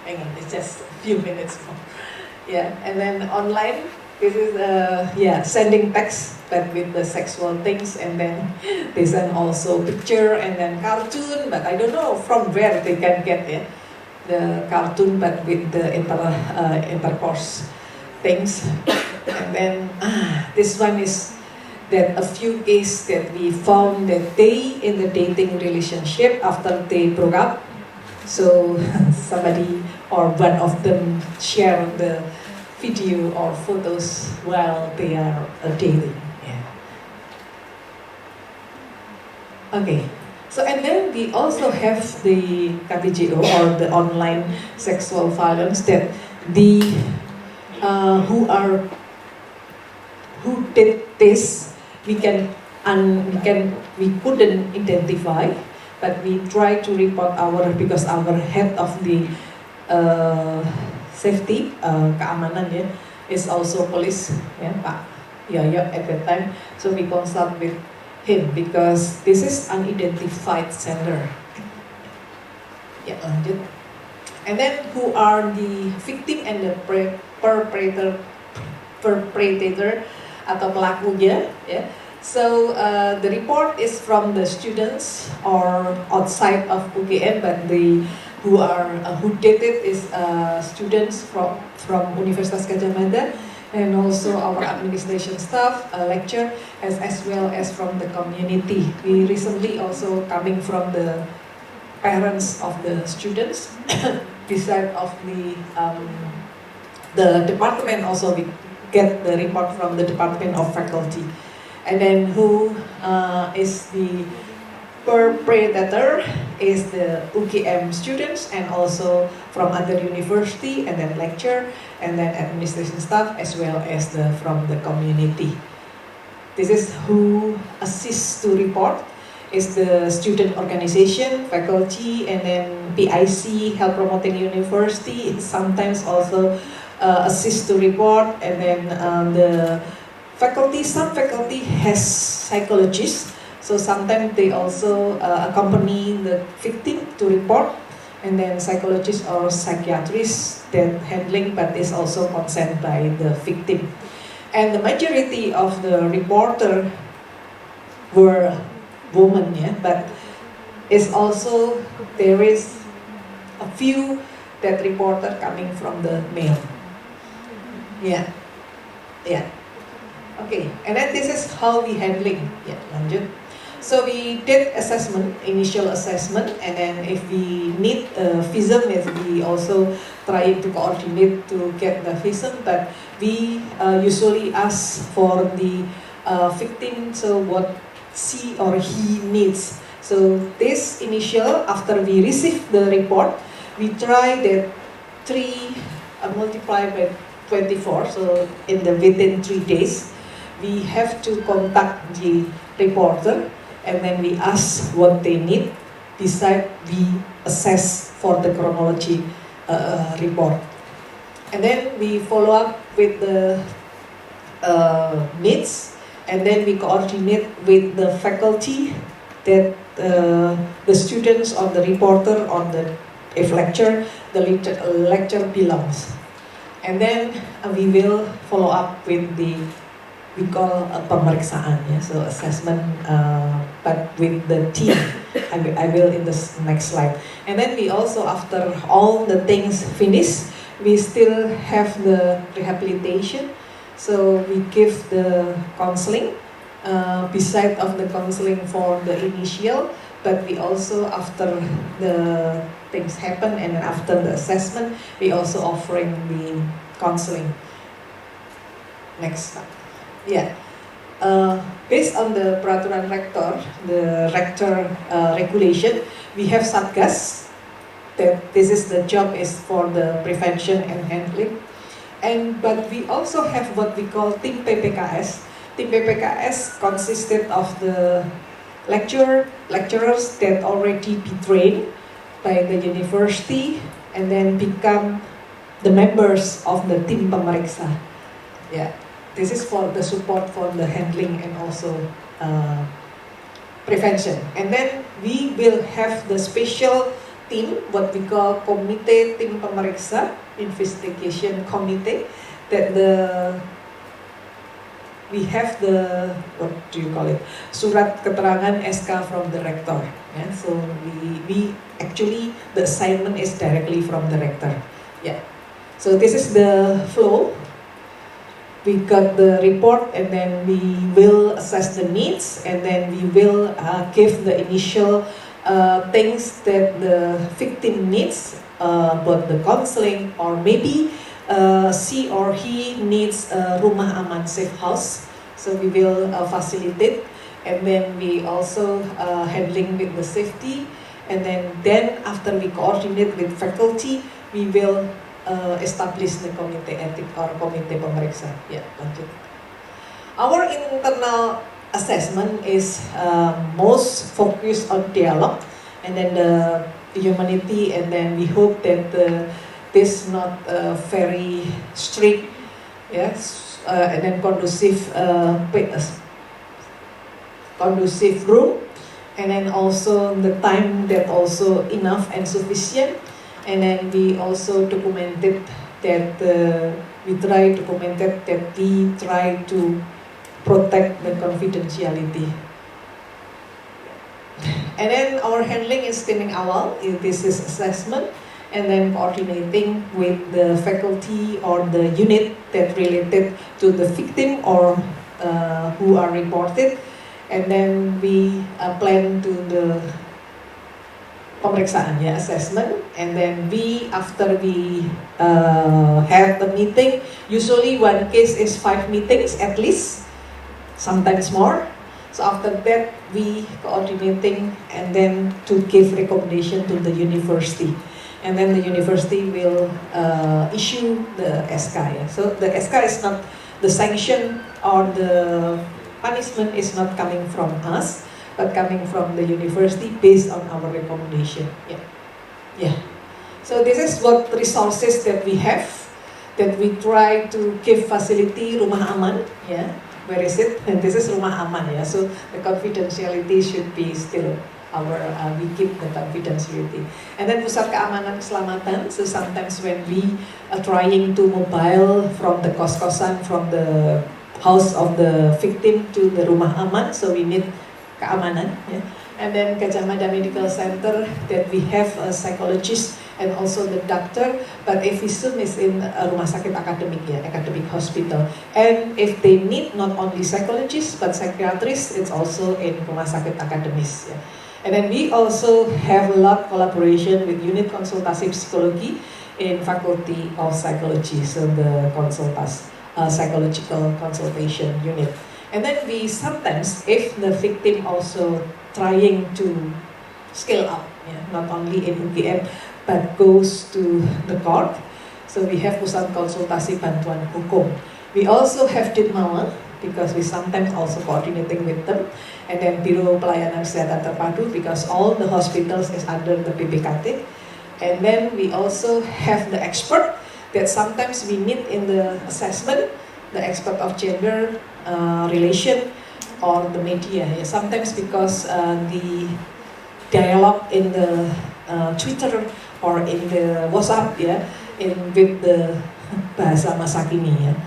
hang on, it's just a few minutes more. Yeah, and then online, this is sending text but with the sexual things, and then they send also picture and then cartoon, but I don't know from where they can get it. The cartoon but with the intercourse things. And then this one is that a few cases that we found that they in the dating relationship after they broke up, So somebody or one of them share the video or photos while they are daily. Yeah. Okay. So and then we also have the KBJO or the online sexual violence that the who did this we couldn't identify, but we try to report because our head of the safety keamanan ya is also police ya Pak Yayi at that time, so we consult with him because this is unidentified sender. Ya lanjut. And then who are the victim and the perpetrator atau pelakunya ya. So the report is from the students or outside of UGM, but who did it is students from Universitas Gadjah Mada, and also our administration staff, lecture, as well as from the community. We recently also coming from the parents of the students, beside of the department also we get the report from the Department of Faculty. And then who is the perpetrator is the UGM students and also from other university, and then lecture, and then administration staff, as well as from the community. This is who assists to report is the student organization, faculty, and then PIC, Health Promoting University. It sometimes also assists to report, and then the faculty, some faculty has psychologists, so sometimes they also accompany the victim to report, and then psychologists or psychiatrists that handling, but is also consent by the victim. And the majority of the reporter were women, yeah, but it's also there is a few that reporter coming from the male. Yeah, yeah. Okay, and then this is how we handling. Yeah, lanjut. So we did assessment, initial assessment, and then if we need FISM, we also try to coordinate to get the FISM, but we usually ask for the victim, so what she or he needs. So this initial, after we receive the report, we try that 3 multiplied by 24, so within 3 days, we have to contact the reporter, and then we ask what they need. Beside, we assess for the chronology report. And then we follow up with the needs, and then we coordinate with the faculty that the students or the reporter on the lecture belongs. And then we will follow up with we call a pemeriksaan, yeah? So assessment, but with the team. I will in the next slide. And then we also, after all the things finished, we still have the rehabilitation. So we give the counseling, beside of the counseling for the initial, but we also, after the things happen and after the assessment, we also offering the counseling. Next slide. Yeah, based on the peraturan rector, the rector regulation, we have Satgas. That this is the job is for the prevention and handling, but we also have what we call team PPKS. Team PPKS consisted of the lecturers that already be trained by the university and then become the members of the team pemeriksa. Yeah. This is for the support for the handling and also prevention. And then we will have the special team, what we call Komite Tim Pemeriksa, Investigation Committee, that we have the, what do you call it, Surat Keterangan SK from the rector. Yeah? So we actually, the assignment is directly from the rector. Yeah. So this is the flow. We got the report, and then we will assess the needs, and then we will give the initial things that the victim needs, about the counseling, or maybe she or he needs a rumah aman safe house. So we will facilitate, and then we also handling with the safety, and then after we coordinate with faculty, we will establish the komite etik or komite pemeriksa. Ya, lanjut. Our internal assessment is most focused on dialogue, and then the humanity, and then we hope that this not very strict, yes, and then conducive room, and then also the time that also enough and sufficient, and then we also documented that we try to protect the confidentiality. And then our handling is screening awal, this is assessment, and then coordinating with the faculty or the unit that related to the victim or who are reported, and then we plan to the pemeriksaan, ya, assessment, and then after we have the meeting, usually one case is 5 meetings at least, sometimes more. So after that, we coordinating and then to give recommendation to the university. And then the university will issue the SK. Yeah. So the SK is not, the sanction or the punishment is not coming from us, but coming from the university based on our recommendation. Yeah. Yeah. So this is what resources that we have, that we try to give facility rumah aman. Yeah. Where is it? And this is rumah aman. Yeah. So the confidentiality should be still we keep the confidentiality. And then pusat keamanan keselamatan. So sometimes when we are trying to mobile from the kos-kosan, from the house of the victim to the rumah aman, so we need keamanan. Yeah. And then Gadjah Mada Medical Center, that we have a psychologist and also the doctor, but FISIPOL is in rumah sakit akademik, ya, academic hospital. And if they need not only psychologists but psychiatrists, it's also in rumah sakit akademis. Ya. And then we also have a lot collaboration with unit konsultasi psikologi in Faculty of Psychology, so the psychological consultation unit. And then we sometimes, if the victim also trying to scale up, yeah, not only in UGM, but goes to the court, so we have pusat konsultasi bantuan hukum. We also have Ditmawal, because we sometimes also coordinating with them, and then Biro Pelayanan Kesehatan Terpadu, because all the hospitals is under the PPKS. And then we also have the expert that sometimes we need in the assessment, the expert of gender relation or the media. Yeah, sometimes because the dialogue in the Twitter or in the WhatsApp, yeah, with the bahasa masa kini, yeah.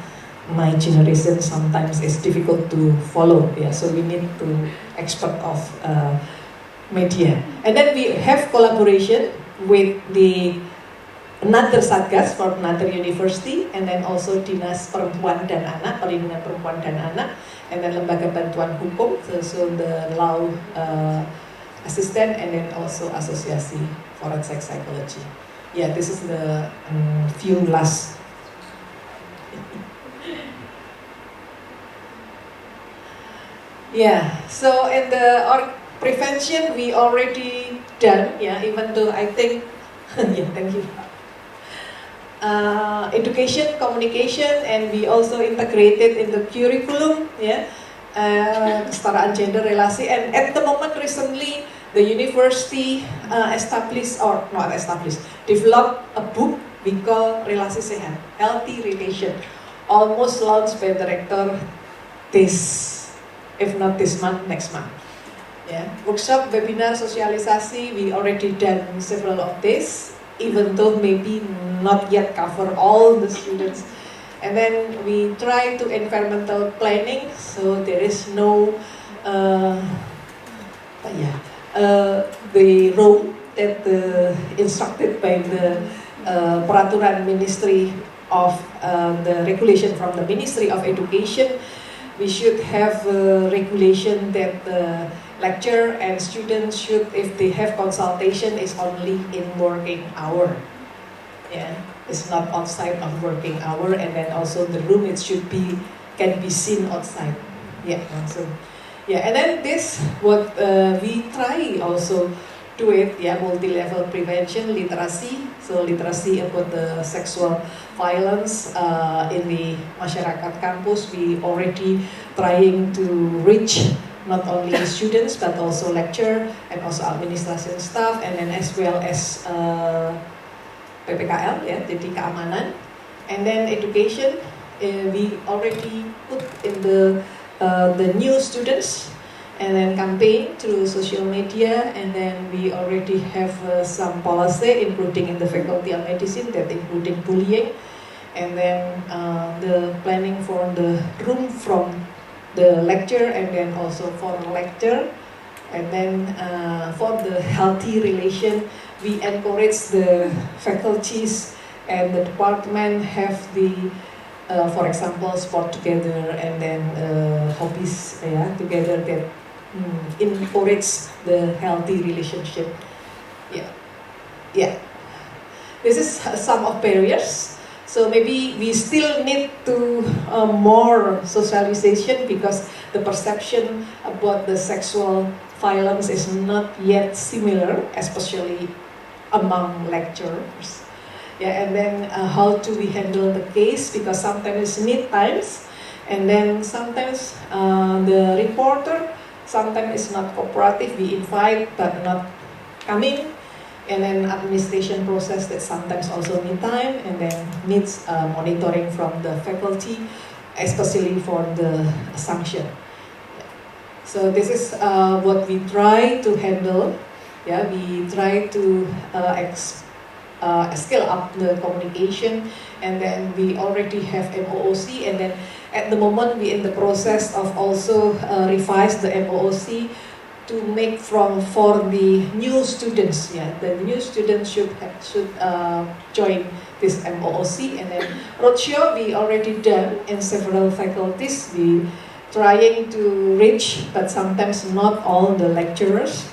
My generation sometimes is difficult to follow, yeah, so we need to expert of media. And then we have collaboration with the another satgas from another university, and then also Dinas Perempuan dan Anak, Perlindungan Perempuan dan Anak, and then Lembaga Bantuan Hukum, so the law assistant, and then also Asosiasi Forensic Psychology. Yeah, this is the few last. Yeah, so in the prevention we already done, yeah, even though I think, yeah, thank you. Education, communication, and we also integrated in the curriculum, yeah, kesetaraan gender relasi, and at the moment recently the university developed a book we call Relasi Sehat, Healthy Relation, almost launched by director if not this month, next month. Yeah. Workshop, webinar, sosialisasi, we already done several of this, even though maybe not yet cover all the students. And then we try to environmental planning, so there is no the role that instructed by the peraturan Ministry of the regulation from the Ministry of Education. We should have a regulation that lecture and students should, if they have consultation, is only in working hour. Yeah, it's not outside of working hour, and then also the room it should be can be seen outside. Yeah, so yeah, and then this what we try also do it. Yeah, multi-level prevention, literacy. So literacy about the sexual violence in the masyarakat kampus. We already trying to reach not only students but also lecturer and also administration staff, and then as well as PPKL, ya, jadi keamanan, and then education. We already put in the new students, and then campaign through social media, and then we already have some policy including in the faculty of medicine that including bullying, and then the planning for the room from the lecture, and then also for lecture, and then for the healthy relation, we encourage the faculties and the department have the, for example, sport together, and then hobbies, yeah, together that encourage the healthy relationship. Yeah, yeah. This is some of barriers. So maybe we still need to more socialization, because the perception about the sexual violence is not yet similar, especially among lecturers. Yeah, and then how do we handle the case, because sometimes need times, and then sometimes the reporter sometimes is not cooperative. We invite but not coming. And then administration process that sometimes also need time, and then needs monitoring from the faculty, especially for the sanction. So this is what we try to handle. Yeah, we try to scale up the communication, and then we already have MOOC, and then at the moment we in the process of also revise the MOOC to make for the new students. Yeah, the new students should join this MOOC, and then roadshow we already done in several faculties. We trying to reach, but sometimes not all the lecturers.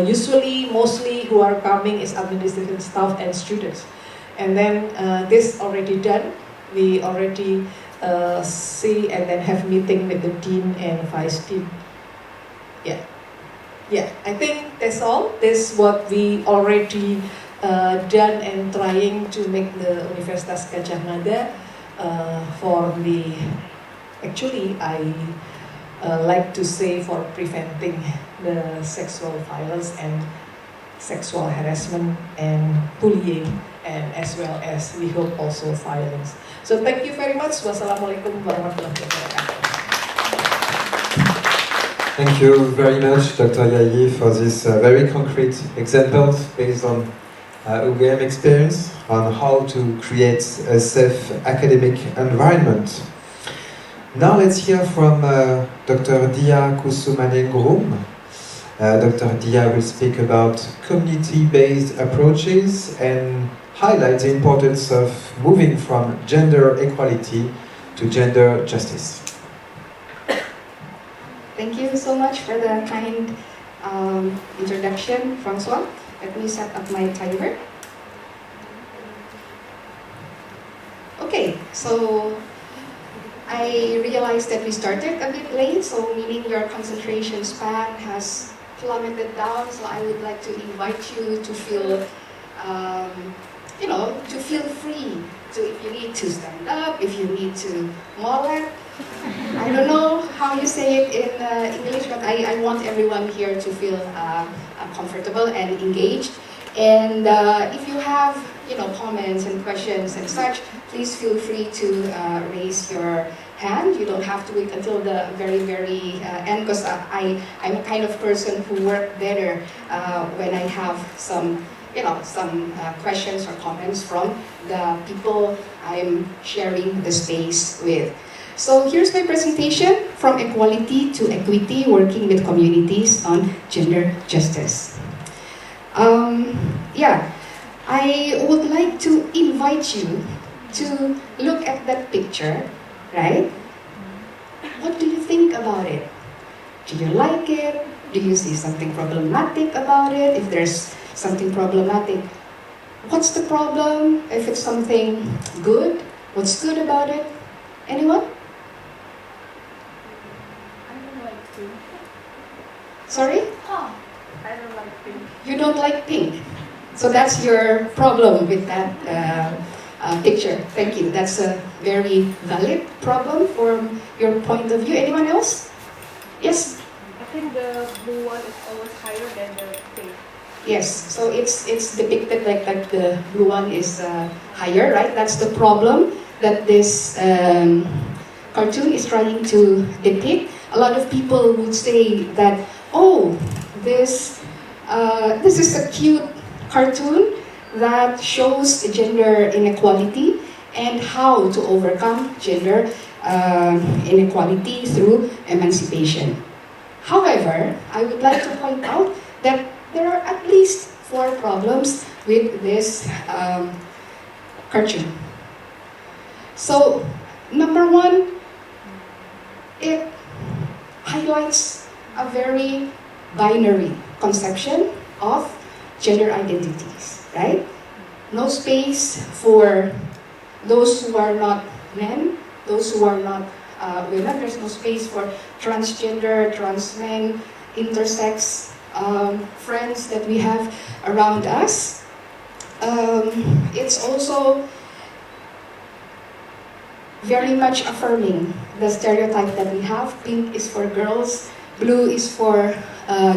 Usually, mostly who are coming is administration staff and students. And then this already done. We already see and then have meeting with the dean and vice dean. Yeah. Yeah, I think that's all. That's what we already done and trying to make the Universitas Gadjah Mada for the, actually I like to say for preventing the sexual violence and sexual harassment and bullying, and as well as we hope also violence. So thank you very much. Wassalamualaikum warahmatullahi wabarakatuh. Thank you very much, Dr. Yayi, for this very concrete examples based on UGM experience on how to create a safe academic environment. Now let's hear from Dr. Diah Kusumaningrum. Dr. Diah will speak about community-based approaches and highlight the importance of moving from gender equality to gender justice. Thank you so much for the kind introduction, François. Let me set up my timer. Okay, so I realized that we started a bit late, so meaning your concentration span has plummeted down, so I would like to invite you to feel, to feel free. So if you need to stand up, if you need to molek, I don't know how you say it in English, but I want everyone here to feel comfortable and engaged. And if you have, comments and questions and such, please feel free to raise your hand. You don't have to wait until the very, very end, because I'm a kind of person who works better when I have some questions or comments from the people I'm sharing the space with. So here's my presentation, From Equality to Equity, Working with Communities on Gender Justice. I would like to invite you to look at that picture, right? What do you think about it? Do you like it? Do you see something problematic about it? If there's something problematic, what's the problem? If it's something good, what's good about it? Anyone? I don't like pink. Sorry? I don't like pink. You don't like pink. So that's your problem with that picture. Thank you. That's a very valid problem from your point of view. Anyone else? Yes? I think the blue one is always higher than the pink. Yes. So it's depicted like the blue one is higher, right? That's the problem that this cartoon is trying to depict. A lot of people would say that, oh, this is a cute cartoon that shows gender inequality and how to overcome gender inequality through emancipation. However, I would like to point out that there are at least 4 problems with this cartoon. So, number 1, it highlights a very binary conception of gender identities, right? No space for those who are not men, those who are not women. There's no space for transgender, trans men, intersex friends that we have around us. It's also very much affirming the stereotype that we have. Pink is for girls, blue is for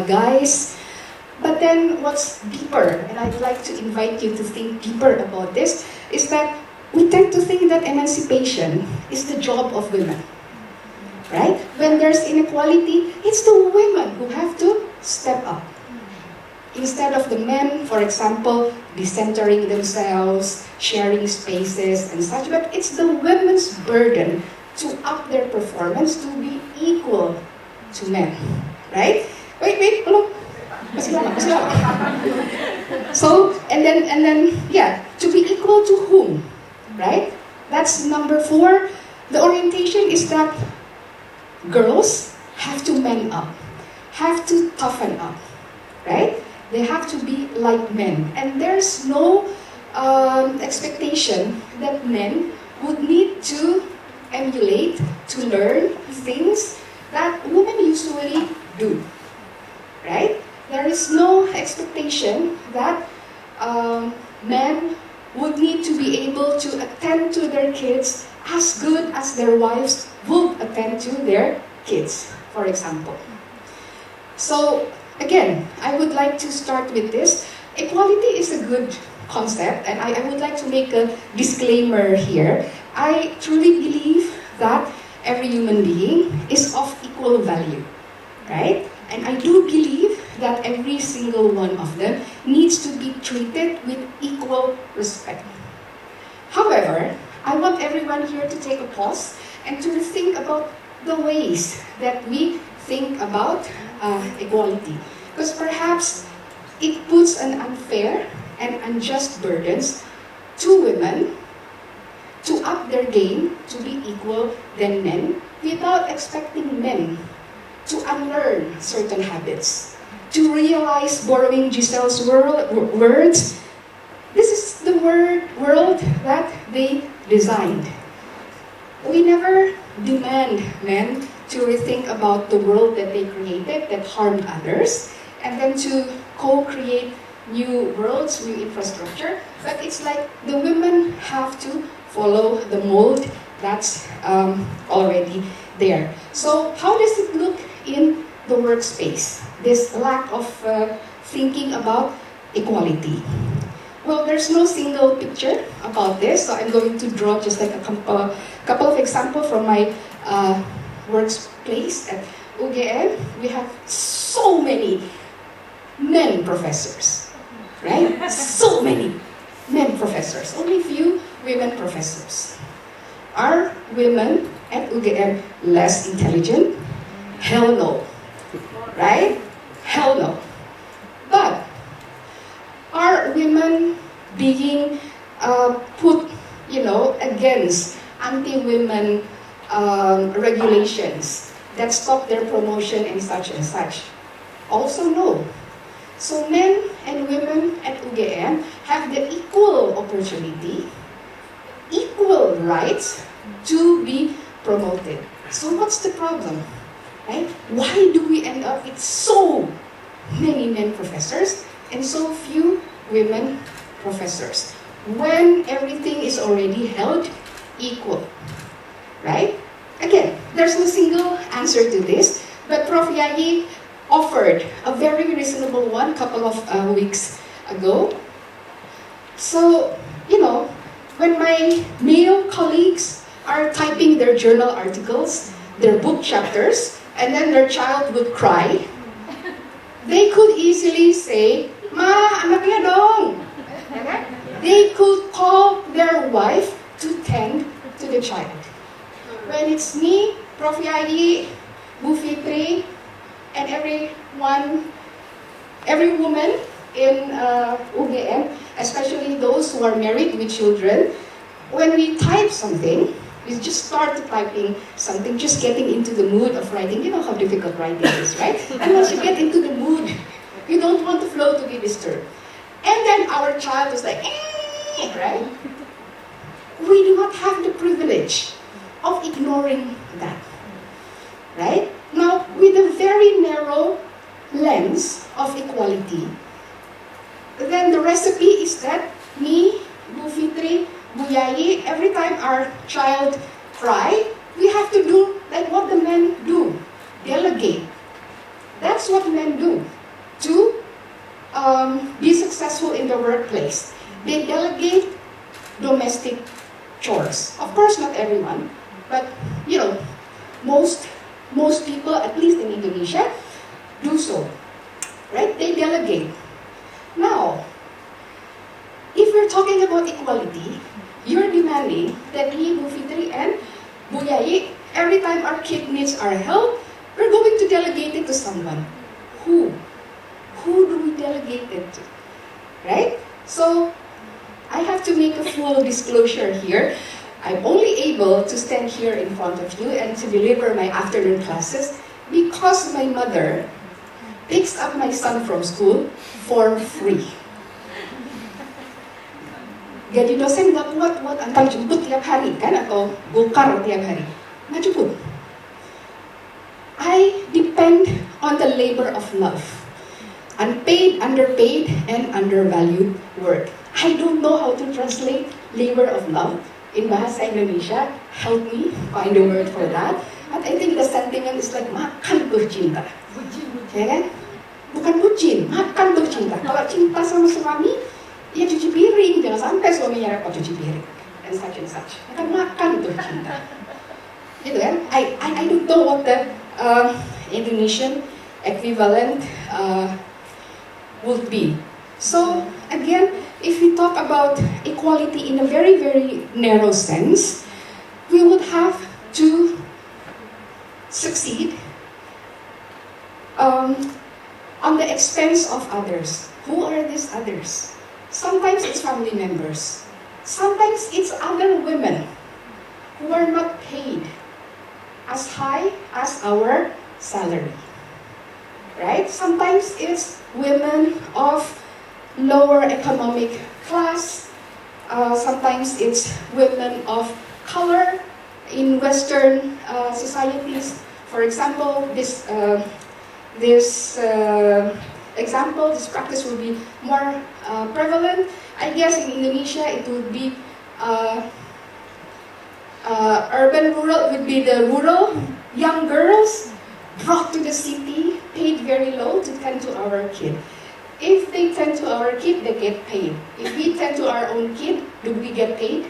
guys. But then what's deeper, and I'd like to invite you to think deeper about this, is that we tend to think that emancipation is the job of women, right? When there's inequality, it's the women who have to step up. Instead of the men, for example, decentering themselves, sharing spaces and such, but it's the women's burden to up their performance to be equal to men, right? Wait, look. So, and then, yeah, to be equal to whom, right? That's number 4. The orientation is that girls have to man up, have to toughen up, right? They have to be like men. And there's no expectation that men would need to emulate, to learn things that women usually do, right? There is no expectation that men would need to be able to attend to their kids as good as their wives would attend to their kids, for example. So, again, I would like to start with this. Equality is a good concept, and I would like to make a disclaimer here. I truly believe that every human being is of equal value, right? And I do believe that every single one of them needs to be treated with equal respect. However, I want everyone here to take a pause and to think about the ways that we think about equality. Because perhaps it puts an unfair and unjust burdens to women to up their game to be equal than men without expecting men to unlearn certain habits, to realize, borrowing Gisèle's words, this is the world that they designed. We never demand men to rethink about the world that they created that harmed others, and then to co-create new worlds, new infrastructure. But it's like the women have to follow the mold that's already there. So how does it look in the workspace? This lack of thinking about equality. Well, there's no single picture about this, so I'm going to draw just like a couple of examples from my workplace at UGM. We have so many men professors, right? So many men professors, only few women professors. Are women at UGM less intelligent? Hell no, right? Hell no. But are women being put, against anti-women regulations that stop their promotion and such and such? Also no. So men and women at UGM have the equal opportunity, equal rights to be promoted. So what's the problem? Right? Why do we end up with so many men professors and so few women professors when everything is already held equal? Right? Again, there's no single answer to this, but Prof. Yayi offered a very reasonable one a couple of weeks ago. So, when my male colleagues are typing their journal articles, their book chapters, and then their child would cry, they could easily say, "Ma, anaknya dong." They could call their wife to tend to the child. When it's me, Prof. Yayi, Bu Fitri, and every woman in UGM, especially those who are married with children, when we type something, we just start typing something, just getting into the mood of writing. You know how difficult writing is, right? And once you get into the mood, you don't want the flow to be disturbed. And then our child is like, right? We do not have the privilege of ignoring that, right? Now, with a very narrow lens of equality, then the recipe is that me, Bu Fitri, Bu Yayi, every time our child cry, we have to do like what the men do, delegate. That's what men do to be successful in the workplace. They delegate domestic chores. Of course, not everyone, but most people, at least in Indonesia, do so, right? They delegate. Now, if we're talking about equality, you're demanding that me, Bu Fitri, and Bu Yayi, every time our kid needs our help, we're going to delegate it to someone. Who? Who do we delegate it to? Right? So, I have to make a full disclosure here. I'm only able to stand here in front of you and to deliver my afternoon classes because my mother picks up my son from school for free. Gaji dosen nggak kuat buat antar jemput tiap hari kan, atau bongkar tiap hari. Nggak cukup. I depend on the labor of love. Unpaid, underpaid, and undervalued work. I don't know how to translate labor of love in bahasa Indonesia. Help me find a word for that. But I think the sentiment is like makan tuh cinta. Ya kan? Bukan bucin, makan tuh cinta. Kalau cinta sama suami, ya cuci piring, jangan sampai suaminya repot cuci piring and such. Kan makan tuh cinta. Gitu kan? I don't know what the Indonesian equivalent would be. So again, if we talk about equality in a very, very narrow sense, we would have to succeed on the expense of others. Who are these others? Sometimes it's family members. Sometimes it's other women who are not paid as high as our salary. Right? Sometimes it's women of lower economic class. Sometimes it's women of color in Western societies. For example, this practice will be more prevalent. I guess in Indonesia it would be urban rural. It would be the rural young girls brought to the city, paid very low to tend to our kid. If they tend to our kid, they get paid. If we tend to our own kid, do we get paid?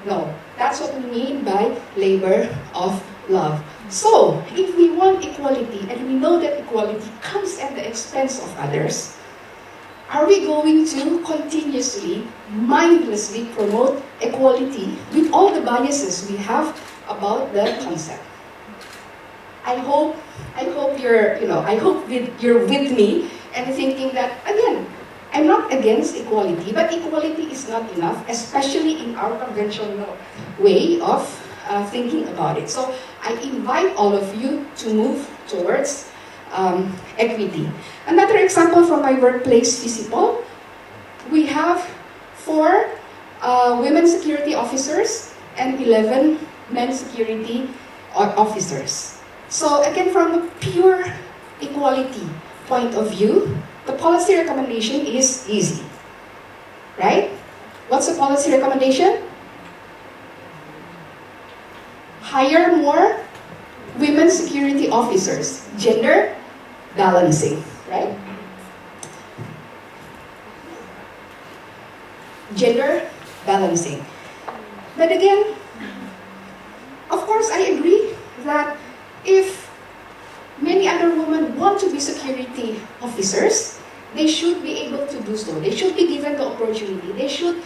No. That's what we mean by labor of love. So, if we want equality, and we know that equality comes at the expense of others, are we going to continuously, mindlessly promote equality with all the biases we have about the concept? I hope you're with me and thinking that, again, I'm not against equality, but equality is not enough, especially in our conventional way of thinking about it. So I invite all of you to move towards equity. Another example from my workplace, FISIPOL, we have 4 women security officers and 11 men security officers. So again, from a pure equality point of view, the policy recommendation is easy, right? What's the policy recommendation? Hire more women security officers, gender balancing, right? Gender balancing. But again, of course, I agree that if many other women want to be security officers, they should be able to do so. They should be given the opportunity. They should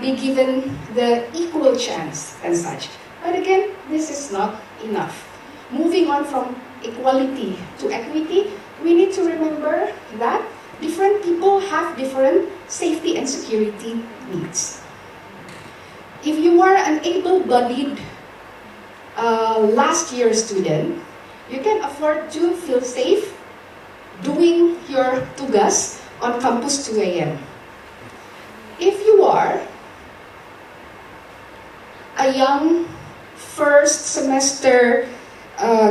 be given the equal chance and such. But again, this is not enough. Moving on from equality to equity, we need to remember that different people have different safety and security needs. If you are an able-bodied last year student, you can afford to feel safe doing your tugas on campus 2 a.m. If you are a young first semester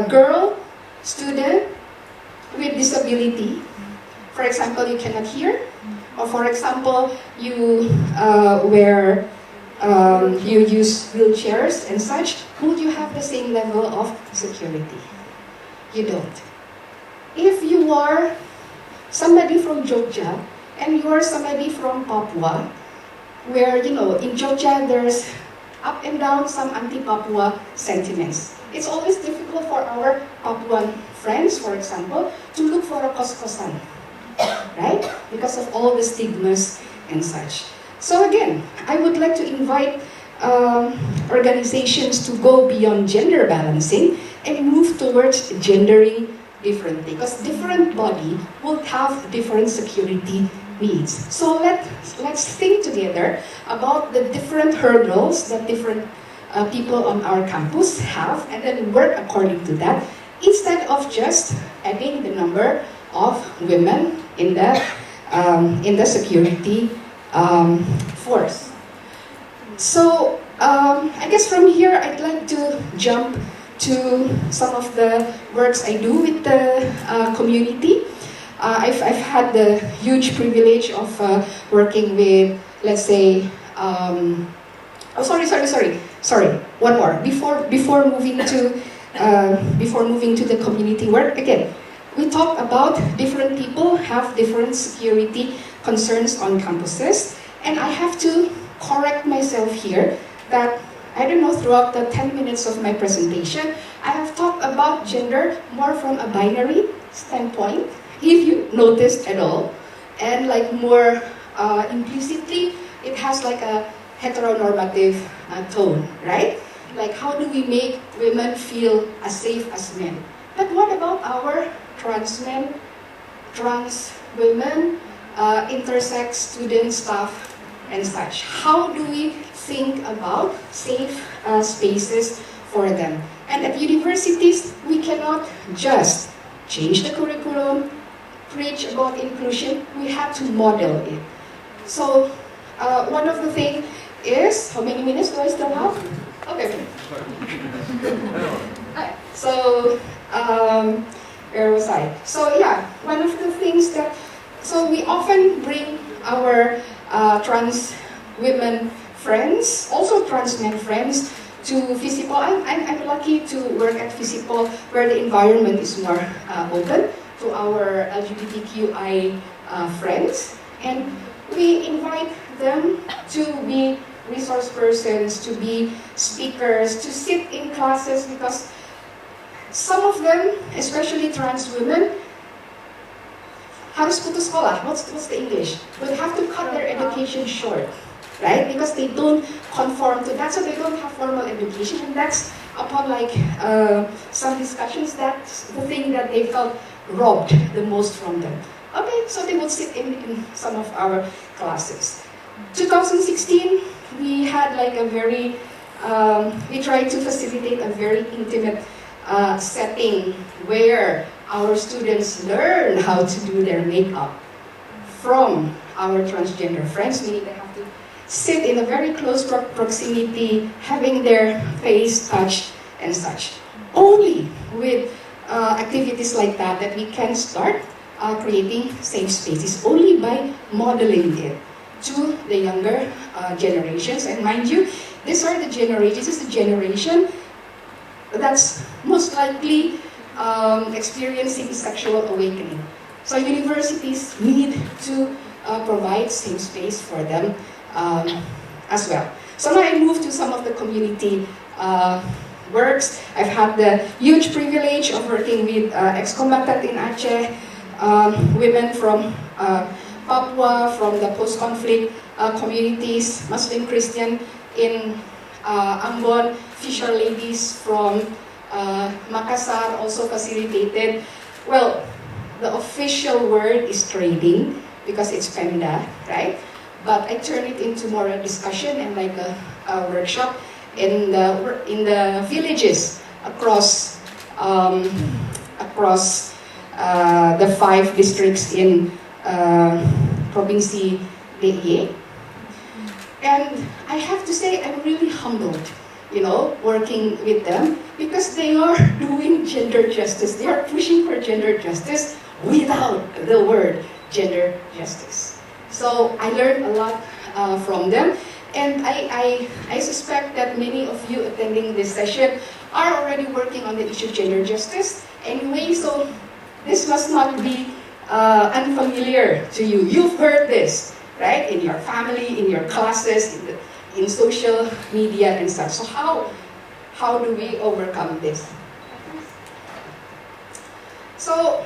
girl student with disability, for example, you cannot hear, or for example, you you use wheelchairs and such, would you have the same level of security? You don't. If you are somebody from Jogja and you are somebody from Papua, where, in Jogja there's up and down some anti-Papua sentiments. It's always difficult for our Papuan friends, for example, to look for a kos-kosan, right? Because of all the stigmas and such. So again, I would like to invite organizations to go beyond gender balancing and move towards gendering differently, because different body will have different security needs. So let's think together about the different hurdles that different people on our campus have, and then work according to that, instead of just adding the number of women in the security force. So I guess from here I'd like to jump to some of the works I do with the community. I've had the huge privilege of working with, let's say, sorry, one more. Before moving to the community work, again, we talk about different people have different security concerns on campuses, and I have to correct myself here that, I don't know, throughout the 10 minutes of my presentation, I have talked about gender more from a binary standpoint, if you noticed at all, and like more implicitly, it has like a heteronormative tone, right? Like, how do we make women feel as safe as men? But what about our trans men, trans women, intersex student staff, and such? How do we think about safe spaces for them? And at universities, we cannot just change the curriculum, preach about inclusion, we have to model it. So one of the things is, how many minutes do I still have? Okay. So, where was I? So yeah, one of the things that, so we often bring our trans women friends, also trans men friends, to FISIPOL. I'm lucky to work at FISIPOL, where the environment is more open to our LGBTQI friends, and we invite them to be resource persons, to be speakers, to sit in classes, because some of them, especially trans women, harus putus sekolah. What's the English? Will have to cut their education short, right? Because they don't conform to that, so they don't have formal education, and that's upon like some discussions, that's the thing that they felt robbed the most from them. Okay, so they would sit in some of our classes. 2016, we had like a very, we tried to facilitate a very intimate setting where our students learn how to do their makeup from our transgender friends, meaning they have to sit in a very close proximity, having their face touched and such. Only with activities like that we can start creating safe spaces, only by modeling it to the younger generations. And mind you, this is the generation that's most likely experiencing sexual awakening. So universities need to provide safe space for them as well. So now I move to some of the community works. I've had the huge privilege of working with ex-combatant in Aceh, women from Papua, from the post-conflict communities, Muslim, Christian in Ambon, fisher ladies from Makassar also facilitated. Well, the official word is trading because it's Pemda, right? But I turn it into more a discussion and like a workshop in the villages across the 5 districts in Provinsi Diah. And I have to say I'm really humbled, working with them because they are doing gender justice. They are pushing for gender justice without the word gender justice. So I learned a lot from them. And I suspect that many of you attending this session are already working on the issue of gender justice anyway, so this must not be unfamiliar to you. You've heard this, right? In your family, in your classes, in social media and such. So how do we overcome this? So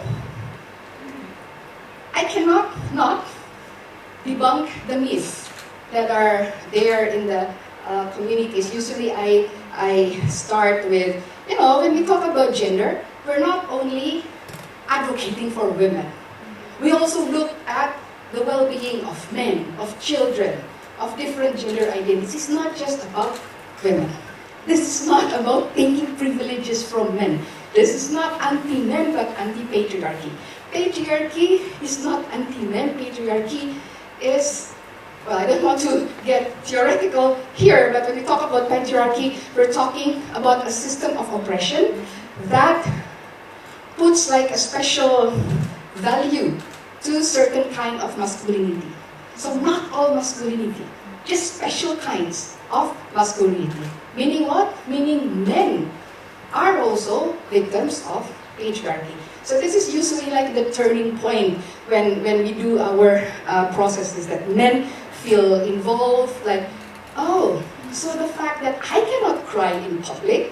I cannot not debunk the myths that are there in the communities. Usually I start with, when we talk about gender, we're not only advocating for women. We also look at the well-being of men, of children, of different gender identities. It's not just about women. This is not about taking privileges from men. This is not anti-men, but anti-patriarchy. Patriarchy is not anti-men. Patriarchy is, well, I don't want to get theoretical here, but when we talk about patriarchy, we're talking about a system of oppression that puts like a special value to certain kind of masculinity. So not all masculinity, just special kinds of masculinity. Meaning what? Meaning men are also victims of patriarchy. So this is usually like the turning point when we do our processes, that men feel involved, like, oh, so the fact that I cannot cry in public,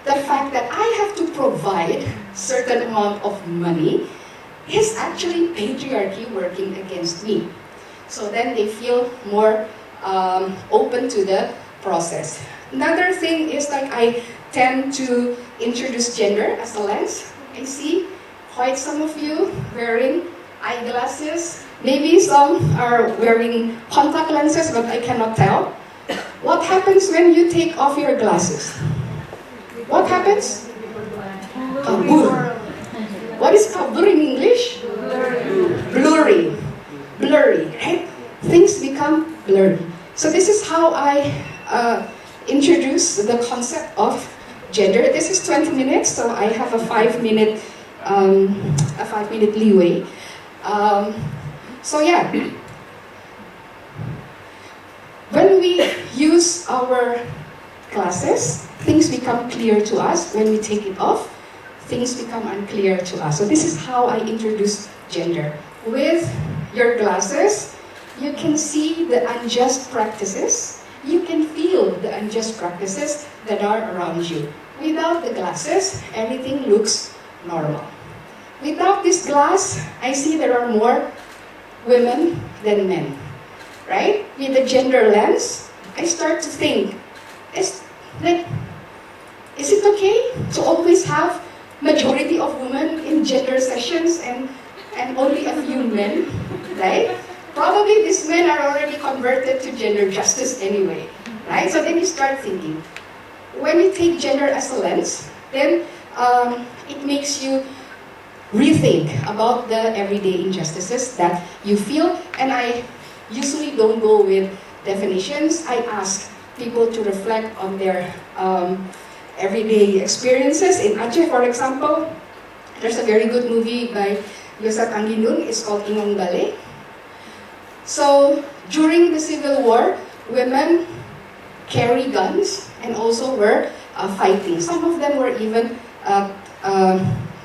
the fact that I have to provide certain amount of money is actually patriarchy working against me. So then they feel more open to the process. Another thing is like I tend to introduce gender as a lens. I see quite some of you wearing eyeglasses. Maybe some are wearing contact lenses, but I cannot tell. What happens when you take off your glasses? What happens? Kabur. What is kabur in English? Blurry. Blurry, right? Things become blurry. So this is how I introduce the concept of gender. This is 20 minutes, so I have a 5-minute leeway. So yeah, when we use our glasses, things become clear to us. When we take it off, things become unclear to us. So this is how I introduce gender. With your glasses, you can see the unjust practices. You can feel the unjust practices that are around you. Without the glasses, everything looks normal. Without this glass, I see there are more women than men, right? With the gender lens, I start to think, is it okay to always have majority of women in gender sessions and only a few men, right? Probably these men are already converted to gender justice anyway, right? So then you start thinking, when you take gender as a lens, then it makes you rethink about the everyday injustices that you feel. And I usually don't go with definitions. I ask people to reflect on their everyday experiences. In Aceh, for example, there's a very good movie by Yosat Angginun. It's called Inong Bale. So during the Civil War, women carry guns and also were fighting. Some of them were even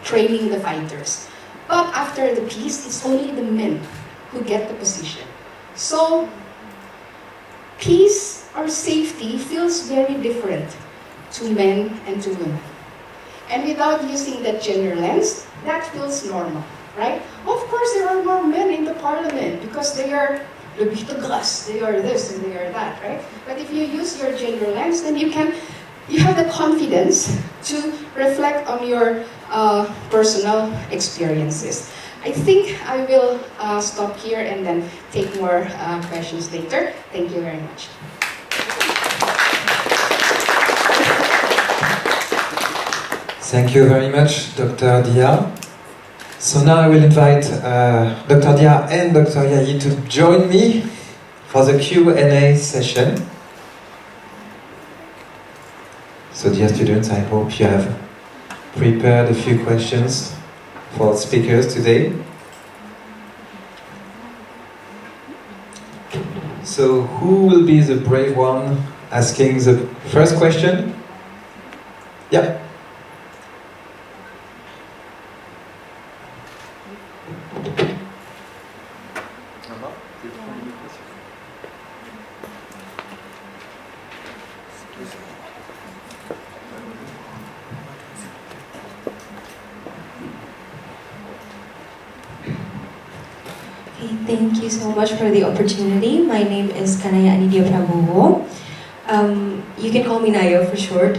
training the fighters. But after the peace, it's only the men who get the position. So peace or safety feels very different to men and to women. And without using that gender lens, that feels normal, right? Of course, there are more men in the parliament because they are lebih tegas, they are this and they are that, right? But if you use your gender lens, then you have the confidence to reflect on your personal experiences. I think I will stop here and then take more questions later. Thank you very much. Thank you very much, Dr. Diah. So now I will invite Dr. Diah and Dr. Yayi to join me for the Q&A session. So dear students, I hope you have prepared a few questions for speakers today. So who will be the brave one asking the first question? Yeah. Thank you so much for the opportunity. My name is Kanaya Anidia Prabowo. You can call me Naya for short.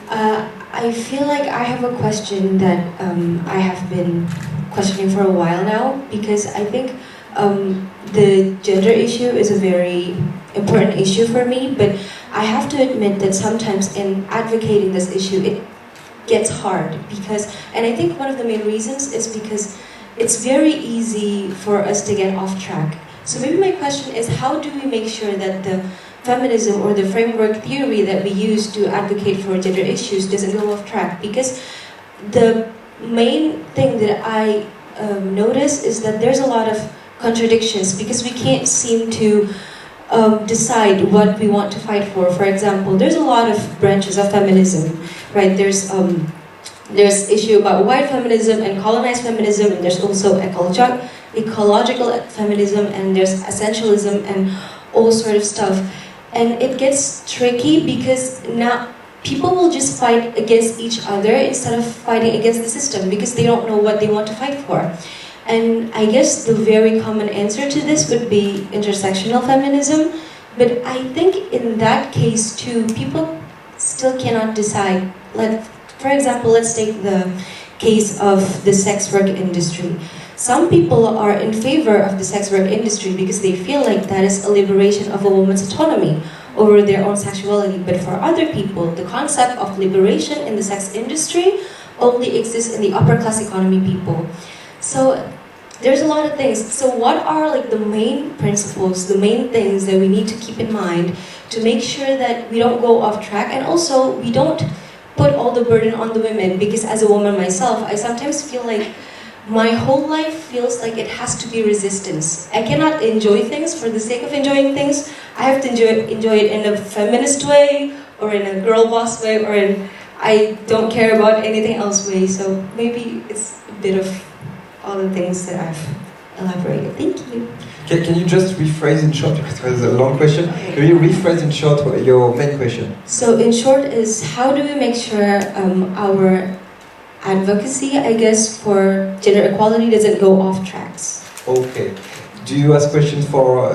I feel like I have a question that I have been questioning for a while now, because I think the gender issue is a very important issue for me, but I have to admit that sometimes in advocating this issue, it gets hard and I think one of the main reasons is because it's very easy for us to get off track. So maybe my question is, how do we make sure that the feminism or the framework theory that we use to advocate for gender issues doesn't go off track? Because the main thing that I notice is that there's a lot of contradictions, because we can't seem to decide what we want to fight for. For example, there's a lot of branches of feminism, right? There's issue about white feminism and colonized feminism, and there's also ecological feminism, and there's essentialism and all sort of stuff. And it gets tricky because now people will just fight against each other instead of fighting against the system, because they don't know what they want to fight for. And I guess the very common answer to this would be intersectional feminism, but I think in that case too, people still cannot decide. For example, let's take the case of the sex work industry. Some people are in favor of the sex work industry because they feel like that is a liberation of a woman's autonomy over their own sexuality. But for other people, the concept of liberation in the sex industry only exists in the upper class economy people. So there's a lot of things. So what are the main principles, the main things that we need to keep in mind to make sure that we don't go off track, and also we don't put all the burden on the women? Because as a woman myself, I sometimes feel like my whole life feels like it has to be resistance. I cannot enjoy things for the sake of enjoying things. I have to enjoy it in a feminist way, or in a girl boss way, or in I don't care about anything else way. So maybe it's a bit of all the things that I've elaborated. Thank you. Can you just rephrase in short, because it was a long question, can you rephrase in short your main question? So in short is, how do we make sure our advocacy, I guess, for gender equality doesn't go off tracks? Okay. Do you ask questions for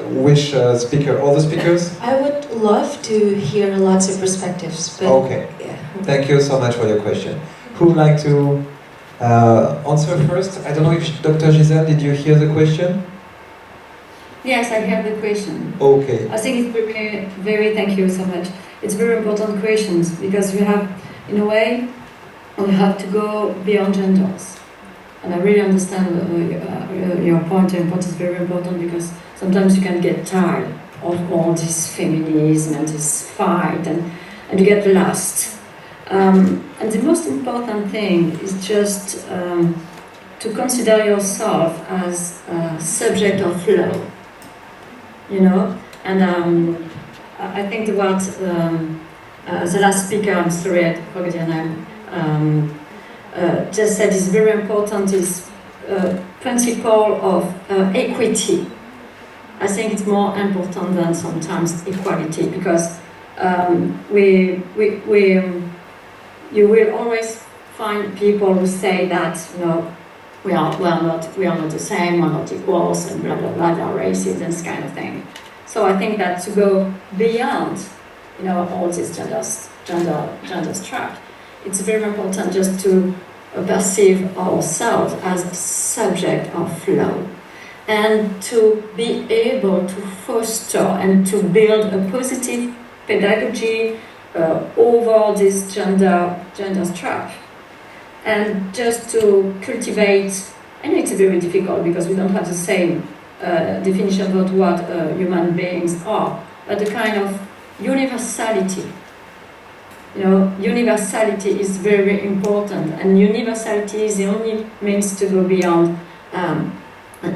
which speaker, all the speakers? I would love to hear lots of perspectives. But okay. Yeah. Thank you so much for your question. Who would like to answer first? I don't know if Dr. Gisèle, did you hear the question? Yes, I have the question. Okay. I think it's very, thank you so much. It's very important questions, because we have, in a way, we have to go beyond genders. And I really understand your point. Your point is very important because sometimes you can get tired of all this feminism and this fight, and you get lost. And the most important thing is just to consider yourself as a subject of law, you know. And I think what the last speaker, I'm sorry, I forgot your name, just said is very important, is principle of equity. I think it's more important than sometimes equality, because you will always find people who say that, you know, we are not the same, we're not equals, and blah blah blah, they are racist and this kind of thing. So I think that to go beyond, you know, all this gender structure, it's very important just to perceive ourselves as a subject of law, and to be able to foster and to build a positive pedagogy over this gender structure, and just to cultivate. I know it's very difficult because we don't have the same definition about what human beings are, but the kind of universality. You know, universality is very important, and universality is the only means to go beyond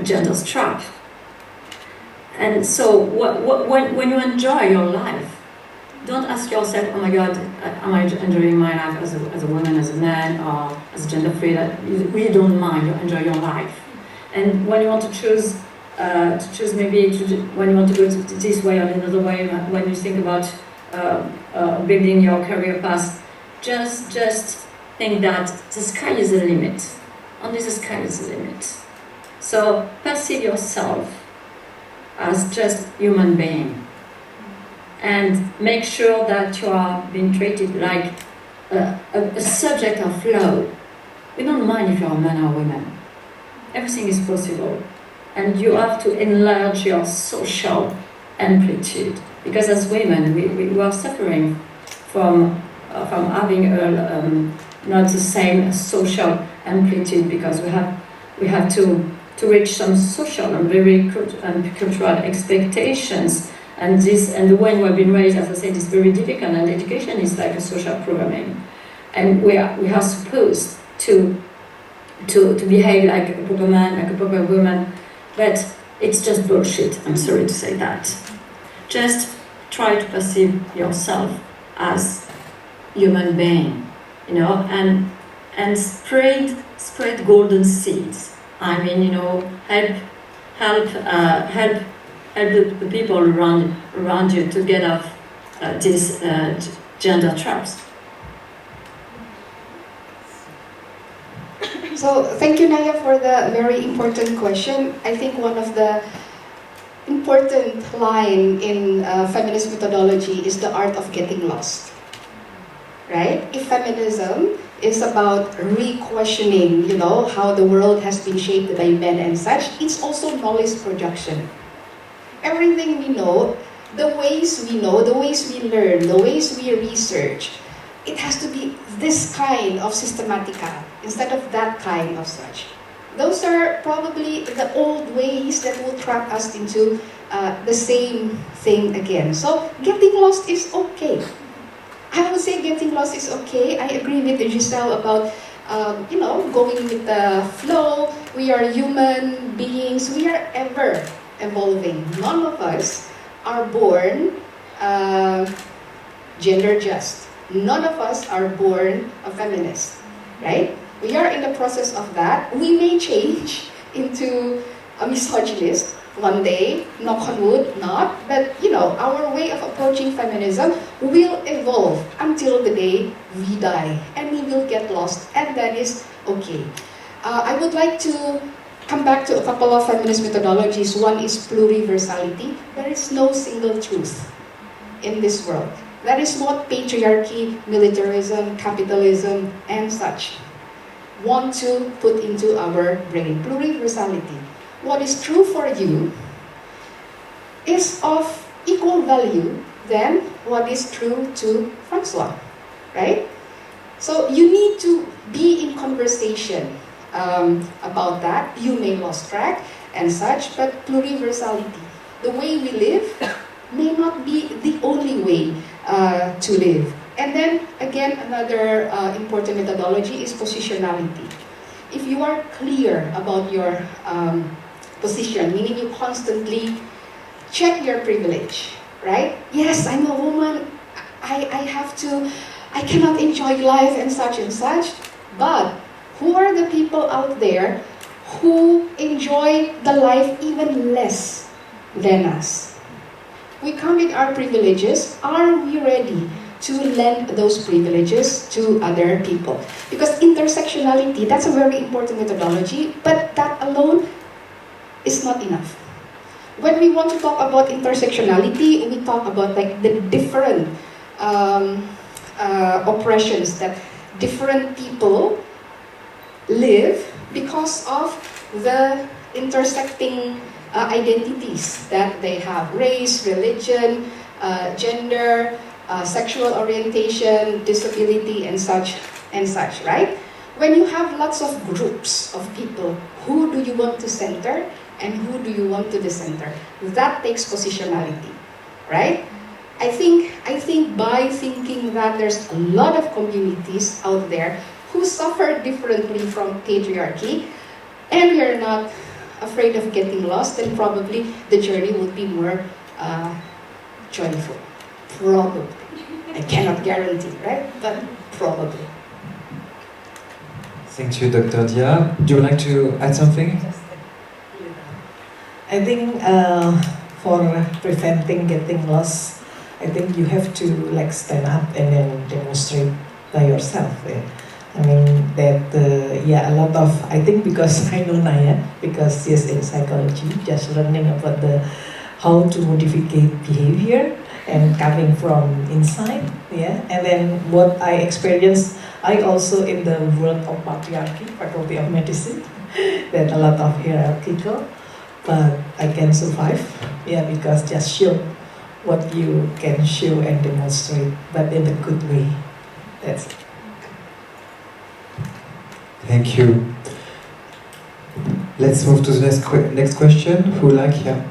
gender structure. And so, when you enjoy your life, don't ask yourself, oh my God, am I enjoying my life as a woman, as a man, or as a gender free? You really don't mind, you enjoy your life. And when you want to choose maybe when you want to go this way or another way, when you think about building your career path, just think that the sky is the limit. Only the sky is the limit. So perceive yourself as just human being, and make sure that you are being treated like a subject of law. We don't mind if you're a man or a woman. Everything is possible. And you have to enlarge your social amplitude. Because as women, we are suffering from having not the same social amplitude, because we have to reach some social and very cultural expectations. And the way we have been raised, as I said, is very difficult, and education is like a social programming. And we are supposed to behave like a proper man, like a proper woman, but it's just bullshit, I'm sorry to say that. Just try to perceive yourself as human being, you know, and spread golden seeds. I mean, you know, help the people around you to get off these gender traps. So thank you, Naya, for the very important question. I think one of the important line in feminist methodology is the art of getting lost, right? If feminism is about re-questioning, you know, how the world has been shaped by men and such, it's also knowledge production. Everything we know, the ways we know, the ways we learn, the ways we research, it has to be this kind of systematica instead of that kind of such. Those are probably the old ways that will trap us into the same thing again. So getting lost is okay. I would say getting lost is okay. I agree with Gisèle about you know, going with the flow. We are human beings. We are ever evolving. None of us are born gender just. None of us are born a feminist, right? We are in the process of that. We may change into a misogynist one day, knock on wood, not. But, you know, our way of approaching feminism will evolve until the day we die. And we will get lost, and that is okay. I would like to come back to a couple of feminist methodologies. One is pluriversality. There is no single truth in this world. That is what patriarchy, militarism, capitalism, and such want to put into our brain. Pluriversality. What is true for you is of equal value than what is true to François, right? So you need to be in conversation about that. You may lose track and such, but pluriversality, the way we live, may not be the only way to live. And then again, another important methodology is positionality. If you are clear about your position, meaning you constantly check your privilege, right? Yes, I'm a woman, I cannot enjoy life and such, but who are the people out there who enjoy the life even less than us? We come with our privileges. Are we ready to lend those privileges to other people? Because intersectionality, that's a very important methodology, but that alone is not enough. When we want to talk about intersectionality, we talk about like the different oppressions that different people live because of the intersecting identities that they have: race, religion, gender, sexual orientation, disability, and such, right? When you have lots of groups of people, who do you want to center and who do you want to decenter? That takes positionality, right? I think by thinking that there's a lot of communities out there who suffer differently from patriarchy, and we are not afraid of getting lost, then probably the journey would be more joyful. Probably. I cannot guarantee, right? But probably. Thank you, Dr. Diah. Do you like to add something? I think for preventing getting lost, I think you have to like stand up and then demonstrate by yourself. Yeah. I mean that a lot of, I think because I know Naya, because she's in psychology, just learning about how to modify behavior and coming from inside, and then what I experienced, I also in the world of patriarchy, faculty of medicine, that a lot of hierarchical, but I can survive, because just show what you can show and demonstrate, but in a good way. That's it. Thank you. Let's move to the next question. Who would like here?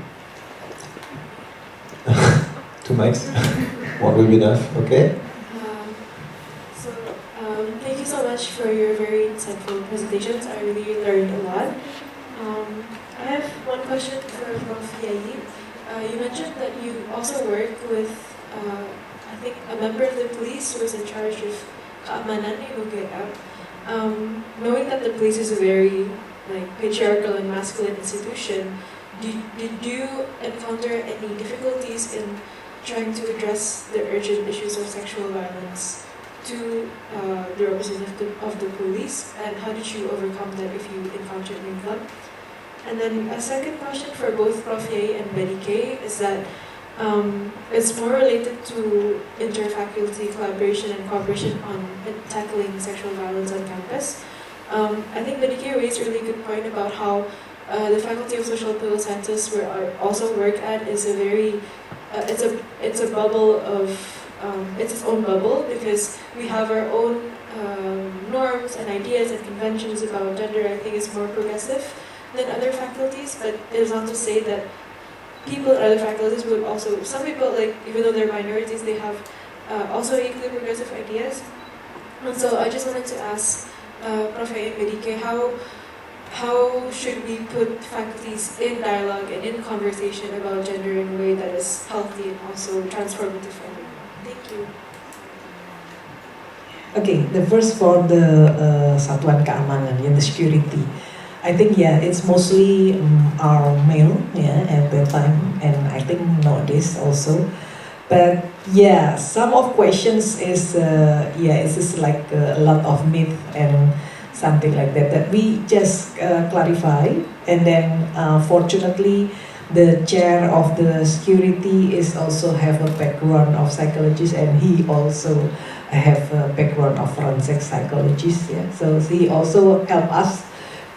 2 mics. One will be enough. Okay. Thank you so much for your very insightful presentations. I really learned a lot. I have one question for Prof. Yayi. You mentioned that you also work with, I think, a member of the police who was in charge of keamanan in Yogyakarta. Knowing that the police is a very patriarchal and masculine institution, did you encounter any difficulties in trying to address the urgent issues of sexual violence to the representative of the police, and how did you overcome that if you encountered any of them? And then a second question for both Prof. Yayi and Betty K is that it's more related to interfaculty collaboration and cooperation on tackling sexual violence on campus. I think Betty K raised a really good point about how the Faculty of Social and Political Sciences, where I also work at, is a very it's a bubble of it's its own bubble, because we have our own norms and ideas and conventions about gender. I think it's more progressive than other faculties, but it's not to say that people at other faculties would also, some people, even though they're minorities, they have also equally progressive ideas. And so I just wanted to ask Prof. and Medike, how should we put faculties in dialogue and in conversation about gender in a way that is healthy and also transformative for everyone? Thank you. Okay, the first for the Satuan Keamanan, the security. I think it's mostly our male at that time, and I think nowadays also. But some of questions is it's just like a lot of myth and something like that we just clarify, and then fortunately the chair of the security is also have a background of psychologist, and he also have a background of forensic psychologist. So he also help us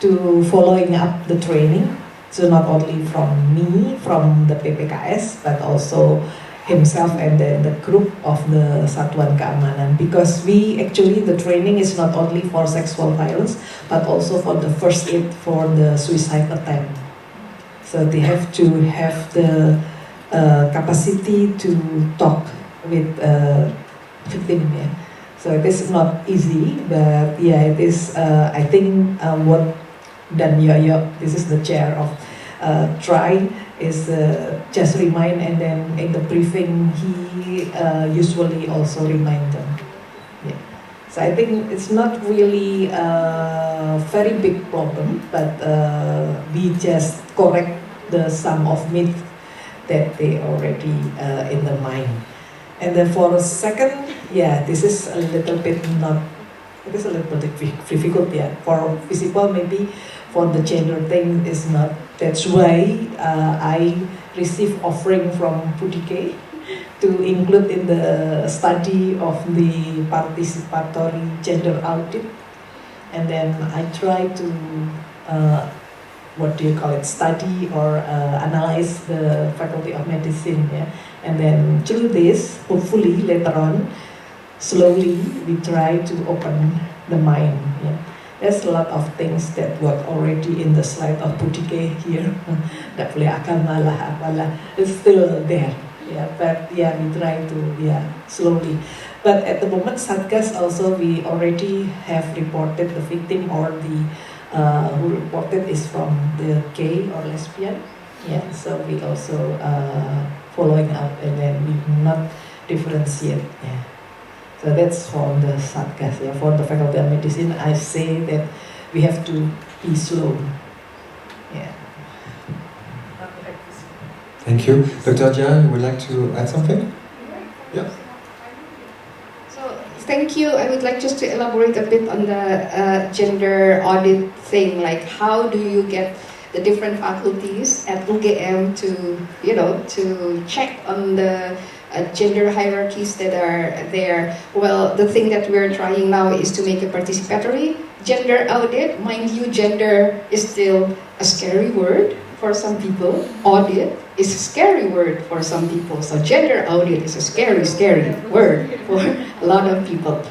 to following up the training. So not only from me, from the PPKS, but also himself and then the group of the Satuan Keamanan, because we actually, the training is not only for sexual violence but also for the first aid for the suicide attempt. So they have to have the capacity to talk with victim. Yeah. So it is not easy, but yeah, it is. I think what Dan Yoyo, this is the chair of try, is just remind, and then in the briefing he usually also remind them. Yeah. So I think it's not really a very big problem, but we just correct the some of myth that they already in the mind. And then for the second, yeah, this is a little bit not, it is a little bit difficult, yeah. For FISIPOL, maybe for the gender thing is not, that's why I receive offering from Pudike to include in the study of the participatory gender audit. And then I try to, what do you call it, study or analyze the Faculty of Medicine, yeah. And then through this, hopefully later on, slowly we try to open the mind. Yeah. There's a lot of things that were already in the slide of Pudike here. That boleh agama lah, apalah, it's still there. Yeah, but yeah, we try to slowly. But at the moment, Satgas also we already have reported the victim or the who reported is from the gay or lesbian. Yeah, so we also following up, and then we not differentiate. Yeah. So that's for the Satgas. Yeah. For the Faculty of Medicine, I say that we have to be slow. Yeah. Thank you. Dr. Diah, would like to add something? Yeah. So, thank you. I would like just to elaborate a bit on the gender audit thing. Like, how do you get the different faculties at UGM to, to check on the gender hierarchies that are there? Well, the thing that we're trying now is to make a participatory gender audit. Mind you, gender is still a scary word for some people. Audit is a scary word for some people. So gender audit is a scary, scary word for a lot of people.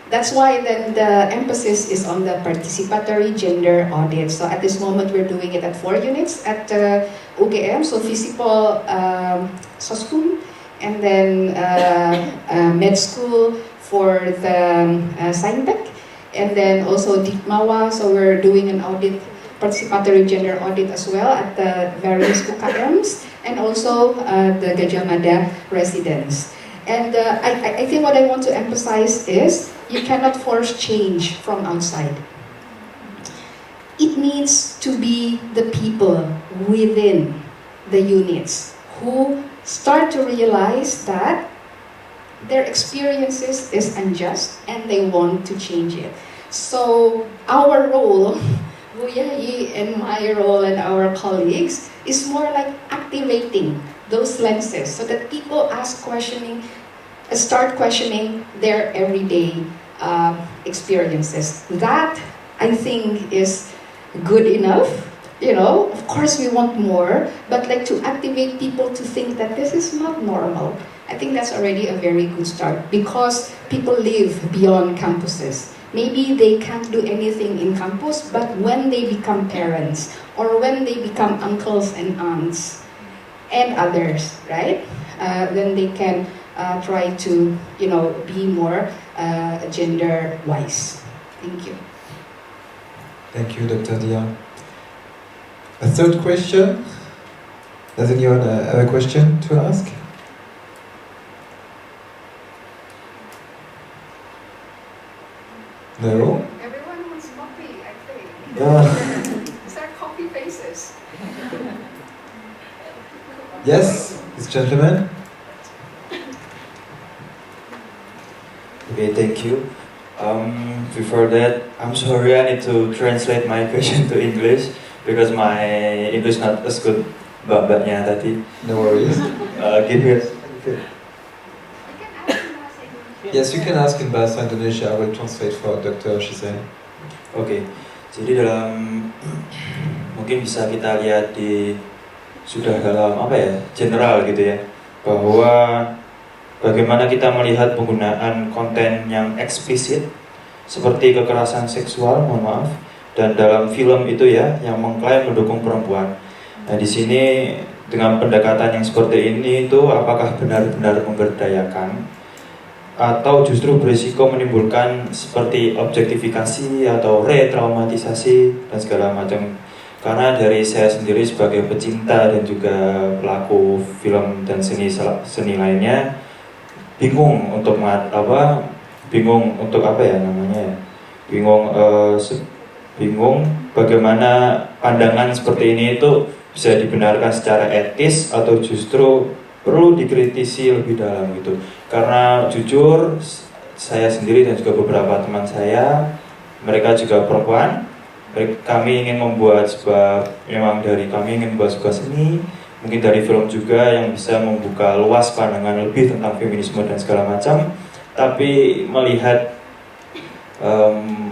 That's why then the emphasis is on the participatory gender audit. So at this moment we're doing it at 4 units at UGM. So FISIPOL, Soskun, and then med school for the Saintek, and then also Ditmawa. So we're doing an audit, participatory gender audit as well at the various UKMs, and also the Gadjah Mada residents. And I think what I want to emphasize is you cannot force change from outside. It needs to be the people within the units who start to realize that their experiences is unjust and they want to change it. So our role, Yayi and my role and our colleagues, is more like activating those lenses so that people start questioning their everyday experiences. That, I think, is good enough. Of course we want more, but like to activate people to think that this is not normal. I think that's already a very good start, because people live beyond campuses. Maybe they can't do anything in campus, but when they become parents, or when they become uncles and aunts, and others, right? Then they can try to, be more gender-wise. Thank you. Thank you, Dr. Diah. A third question? Does anyone have a question to ask? No? Everyone wants coffee, I think. Yeah. These are coffee faces. Yes, this gentleman. Okay, thank you. Before that, I'm sorry, I need to translate my question to English because my English not as good babaknya tadi. No worries. Give me. Okay. Yes, you can ask in Bahasa Indonesia. I will translate for Dr. Gisèle. Oke, jadi mungkin bisa kita lihat sudah dalam general gitu ya. bahwa bagaimana kita melihat penggunaan konten yang eksplisit seperti kekerasan seksual, mohon maaf, dan dalam film itu ya yang mengklaim mendukung perempuan. Nah di sini dengan pendekatan yang seperti ini itu apakah benar-benar memberdayakan atau justru berisiko menimbulkan seperti objektifikasi atau retraumatisasi dan segala macam. Karena dari saya sendiri sebagai pecinta dan juga pelaku film dan seni lainnya bingung untuk bingung bagaimana pandangan seperti ini itu bisa dibenarkan secara etis atau justru perlu dikritisi lebih dalam gitu. Karena jujur saya sendiri dan juga beberapa teman saya, mereka juga perempuan. Kami ingin membuat kami ingin membuat sebuah seni, mungkin dari film juga yang bisa membuka luas pandangan lebih tentang feminisme dan segala macam. Tapi melihat,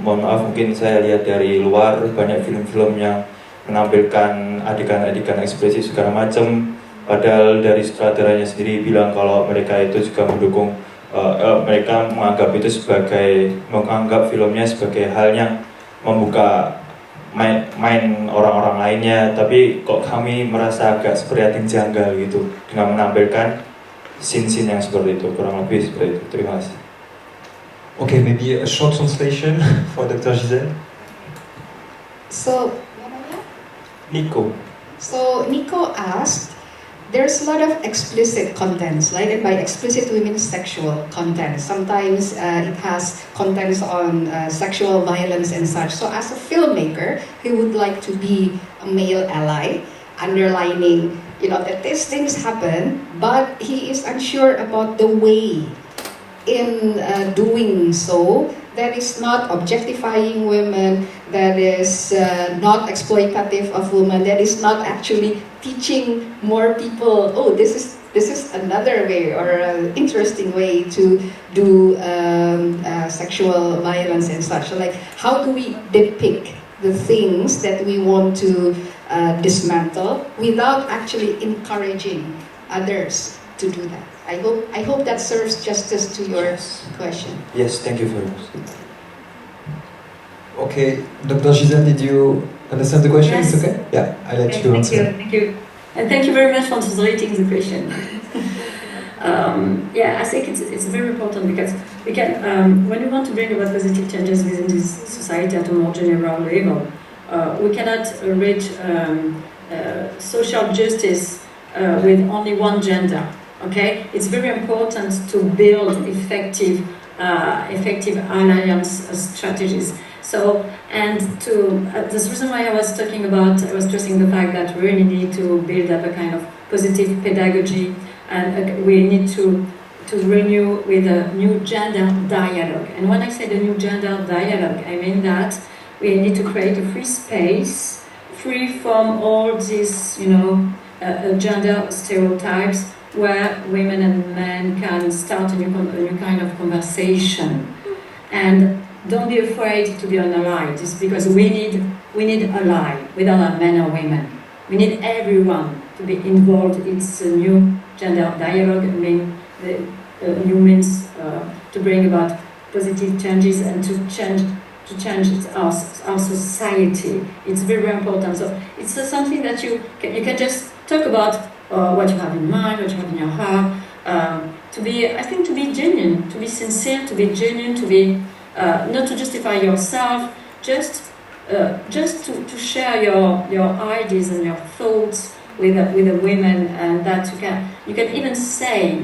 mohon maaf mungkin saya lihat dari luar banyak film-film yang menampilkan adegan-adegan ekspresi segala macam. Padahal dari sutradaranya sendiri bilang kalau mereka itu juga mendukung, mereka menganggap filmnya sebagai hal yang membuka main orang-orang lainnya, tapi kok kami merasa agak seperti ada yang janggal gitu dengan menampilkan scene-scene yang seperti itu, kurang lebih seperti itu. Terima kasih. Okay, maybe a short translation for Dr. Gisèle. So, Nico. So Nico asked, there's a lot of explicit contents, right? And by explicit we mean sexual content. Sometimes it has contents on sexual violence and such. So as a filmmaker, he would like to be a male ally, underlining, that these things happen, but he is unsure about the way in doing so. That is not objectifying women, that is not exploitative of women, that is not actually teaching more people, oh, this is another way or an interesting way to do sexual violence and such. So like, how do we depict the things that we want to dismantle without actually encouraging others to do that? I hope that serves justice to your question. Yes, thank you very much. Okay, Dr. Gisèle, did you understand the question? Yes. It's okay? Yeah, I'll let you answer. Thank you. And thank you very much for translating the question. I think it's very important because we can, when we want to bring about positive changes within this society at a more general level, we cannot reach social justice with only one gender. Okay, it's very important to build effective alliance strategies. So, and this reason why I was stressing the fact that we really need to build up a kind of positive pedagogy, and we need to renew with a new gender dialogue. And when I say the new gender dialogue, I mean that we need to create a free space, free from all these, gender stereotypes, where women and men can start a new kind of conversation. And don't be afraid to be an ally, just because we need ally, whether men or women. We need everyone to be involved. It's a new gender dialogue. I mean, new means to bring about positive changes and to change our society. It's very important. So it's something that you can just talk about. What you have in mind, what you have in your heart, to be genuine, to be sincere, to be genuine, to be not to justify yourself, just to share your ideas and your thoughts with the women, and that you can even say,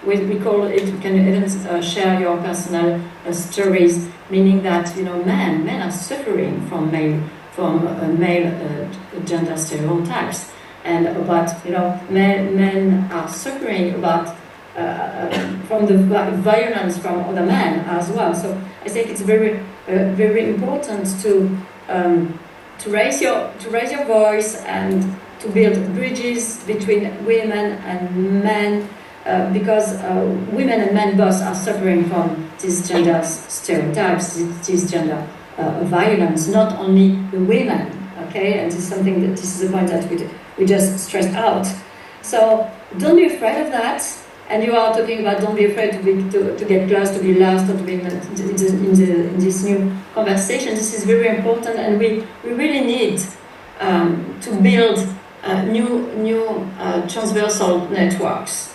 we call it, you can even share your personal stories, meaning that men are suffering from male gender stereotypes. And about men are suffering about from the violence from other men as well. So I think it's very very important to raise your voice and to build bridges between women and men, because women and men both are suffering from these gender stereotypes, this gender violence. Not only the women, okay, and this is something that this is a point that we just stressed out. So don't be afraid of that. And you are talking about don't be afraid to get class, to be last, or to be in this new conversation. This is very important, and we really need to build new transversal networks,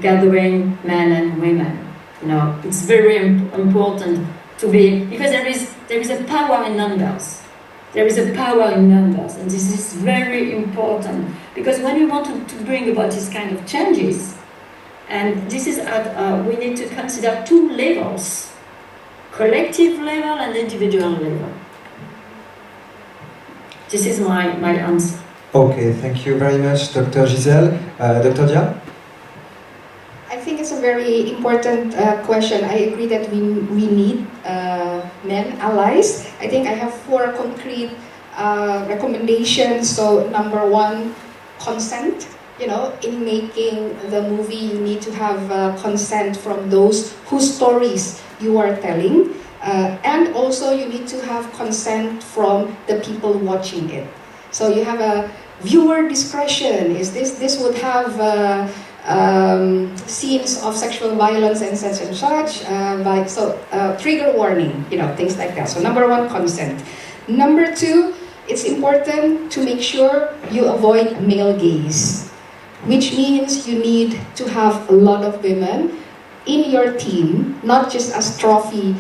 gathering men and women. You know, it's very important to be, because there is a power in numbers. There is a power in numbers, and this is very important, because when we want to bring about this kind of changes, and this is we need to consider two levels, collective level and individual level. This is my answer. Okay, thank you very much, Dr. Gisèle. Dr. Diah? I think it's a very important question. I agree that we need men allies. I think I have 4 concrete recommendations. So number 1, consent. You know, in making the movie, you need to have consent from those whose stories you are telling. And also you need to have consent from the people watching it. So you have a viewer discretion. This would have scenes of sexual violence and such and such. Trigger warning, you know, things like that. So number 1, consent. Number 2, it's important to make sure you avoid male gaze, which means you need to have a lot of women in your team, not just as trophy,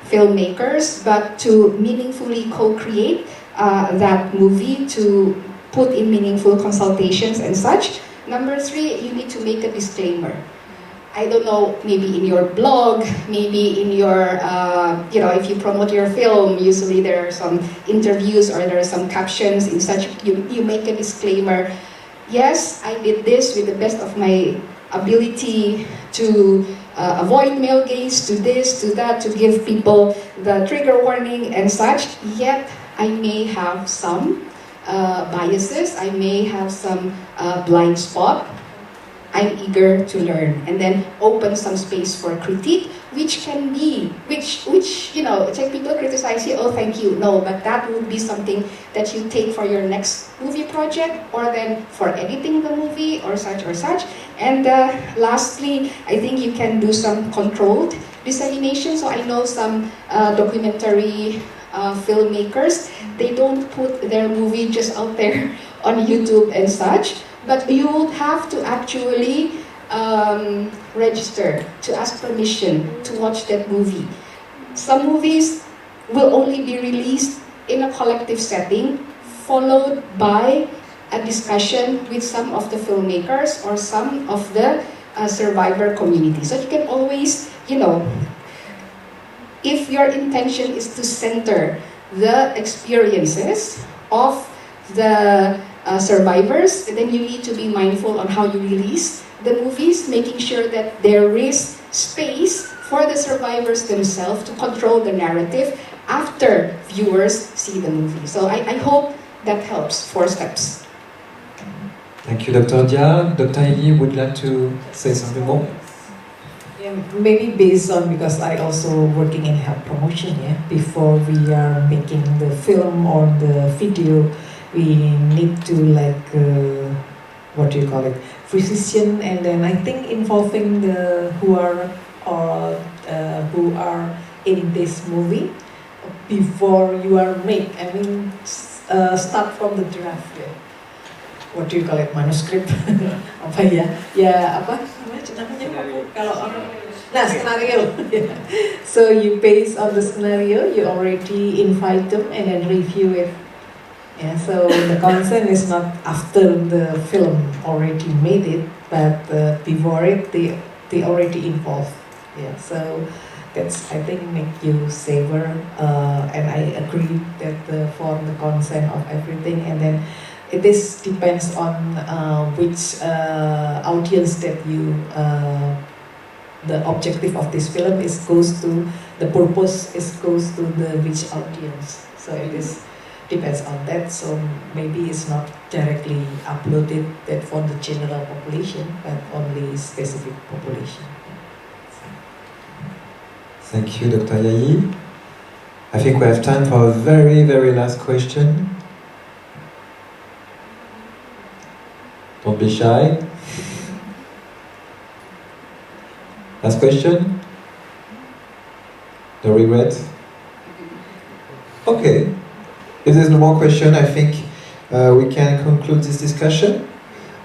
filmmakers, but to meaningfully co-create that movie, to put in meaningful consultations and such. Number 3, you need to make a disclaimer. I don't know, maybe in your blog, maybe in your, if you promote your film, usually there are some interviews or there are some captions in such, you make a disclaimer. Yes, I did this with the best of my ability to avoid male gaze, to this, to that, to give people the trigger warning and such, yet I may have some biases, I may have some blind spot. I'm eager to learn, and then open some space for critique, which can be, which it's like people criticize you, oh thank you, no, but that would be something that you take for your next movie project, or then for editing the movie, or such or such. And lastly, I think you can do some controlled dissemination. So I know some documentary filmmakers, they don't put their movie just out there on YouTube and such, but you would have to actually register, to ask permission to watch that movie. Some movies will only be released in a collective setting, followed by a discussion with some of the filmmakers or some of the survivor community. So you can always, if your intention is to center the experiences of the survivors, then you need to be mindful on how you release the movies, making sure that there is space for the survivors themselves to control the narrative after viewers see the movie. So I hope that helps. 4 steps. Thank you, Dr. Diah. Dr. Yayi would like to say something more? Yeah, maybe based on, because I also working in health promotion, before we are making the film or the video, we need to physician, and then I think involving the who are in this movie before you are made. I mean, start from the draft. Manuscript. Scenario. So you base on the scenario, you already invite them and then review it. Yeah, so the consent is not after the film already made it, but before it, they already involved. Yeah, so that's, I think, make you safer. And I agree that for the consent of everything, and then it depends on which audience that you. The objective of this film goes to the purpose, goes to the which audience. So it depends on that. So maybe it's not directly uploaded that for the general population, but only specific population. Thank you, Dr. Yayi. I think we have time for a very, very last question. Don't be shy. Last question? No regret? Okay. If there's no more question, I think we can conclude this discussion.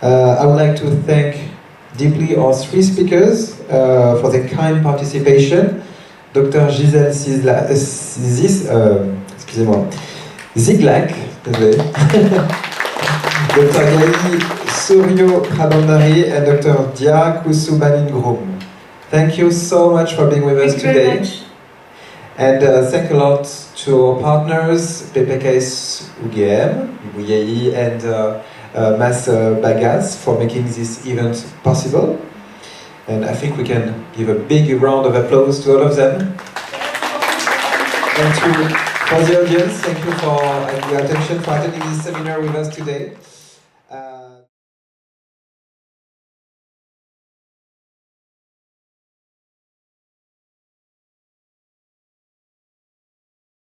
I would like to thank deeply our three speakers for their kind participation. Dr. Gisèle Szczyglak, désolé. Dr. Yayi, Suryo, Prabandari, and Dr. Diah, Kusumaningrum. Thank you so much for being with us today. And thank a lot to our partners, PPKS UGM, Yayi, and Mas Bagas for making this event possible. And I think we can give a big round of applause to all of them. And for the audience, thank you for your attention, for attending this seminar with us today.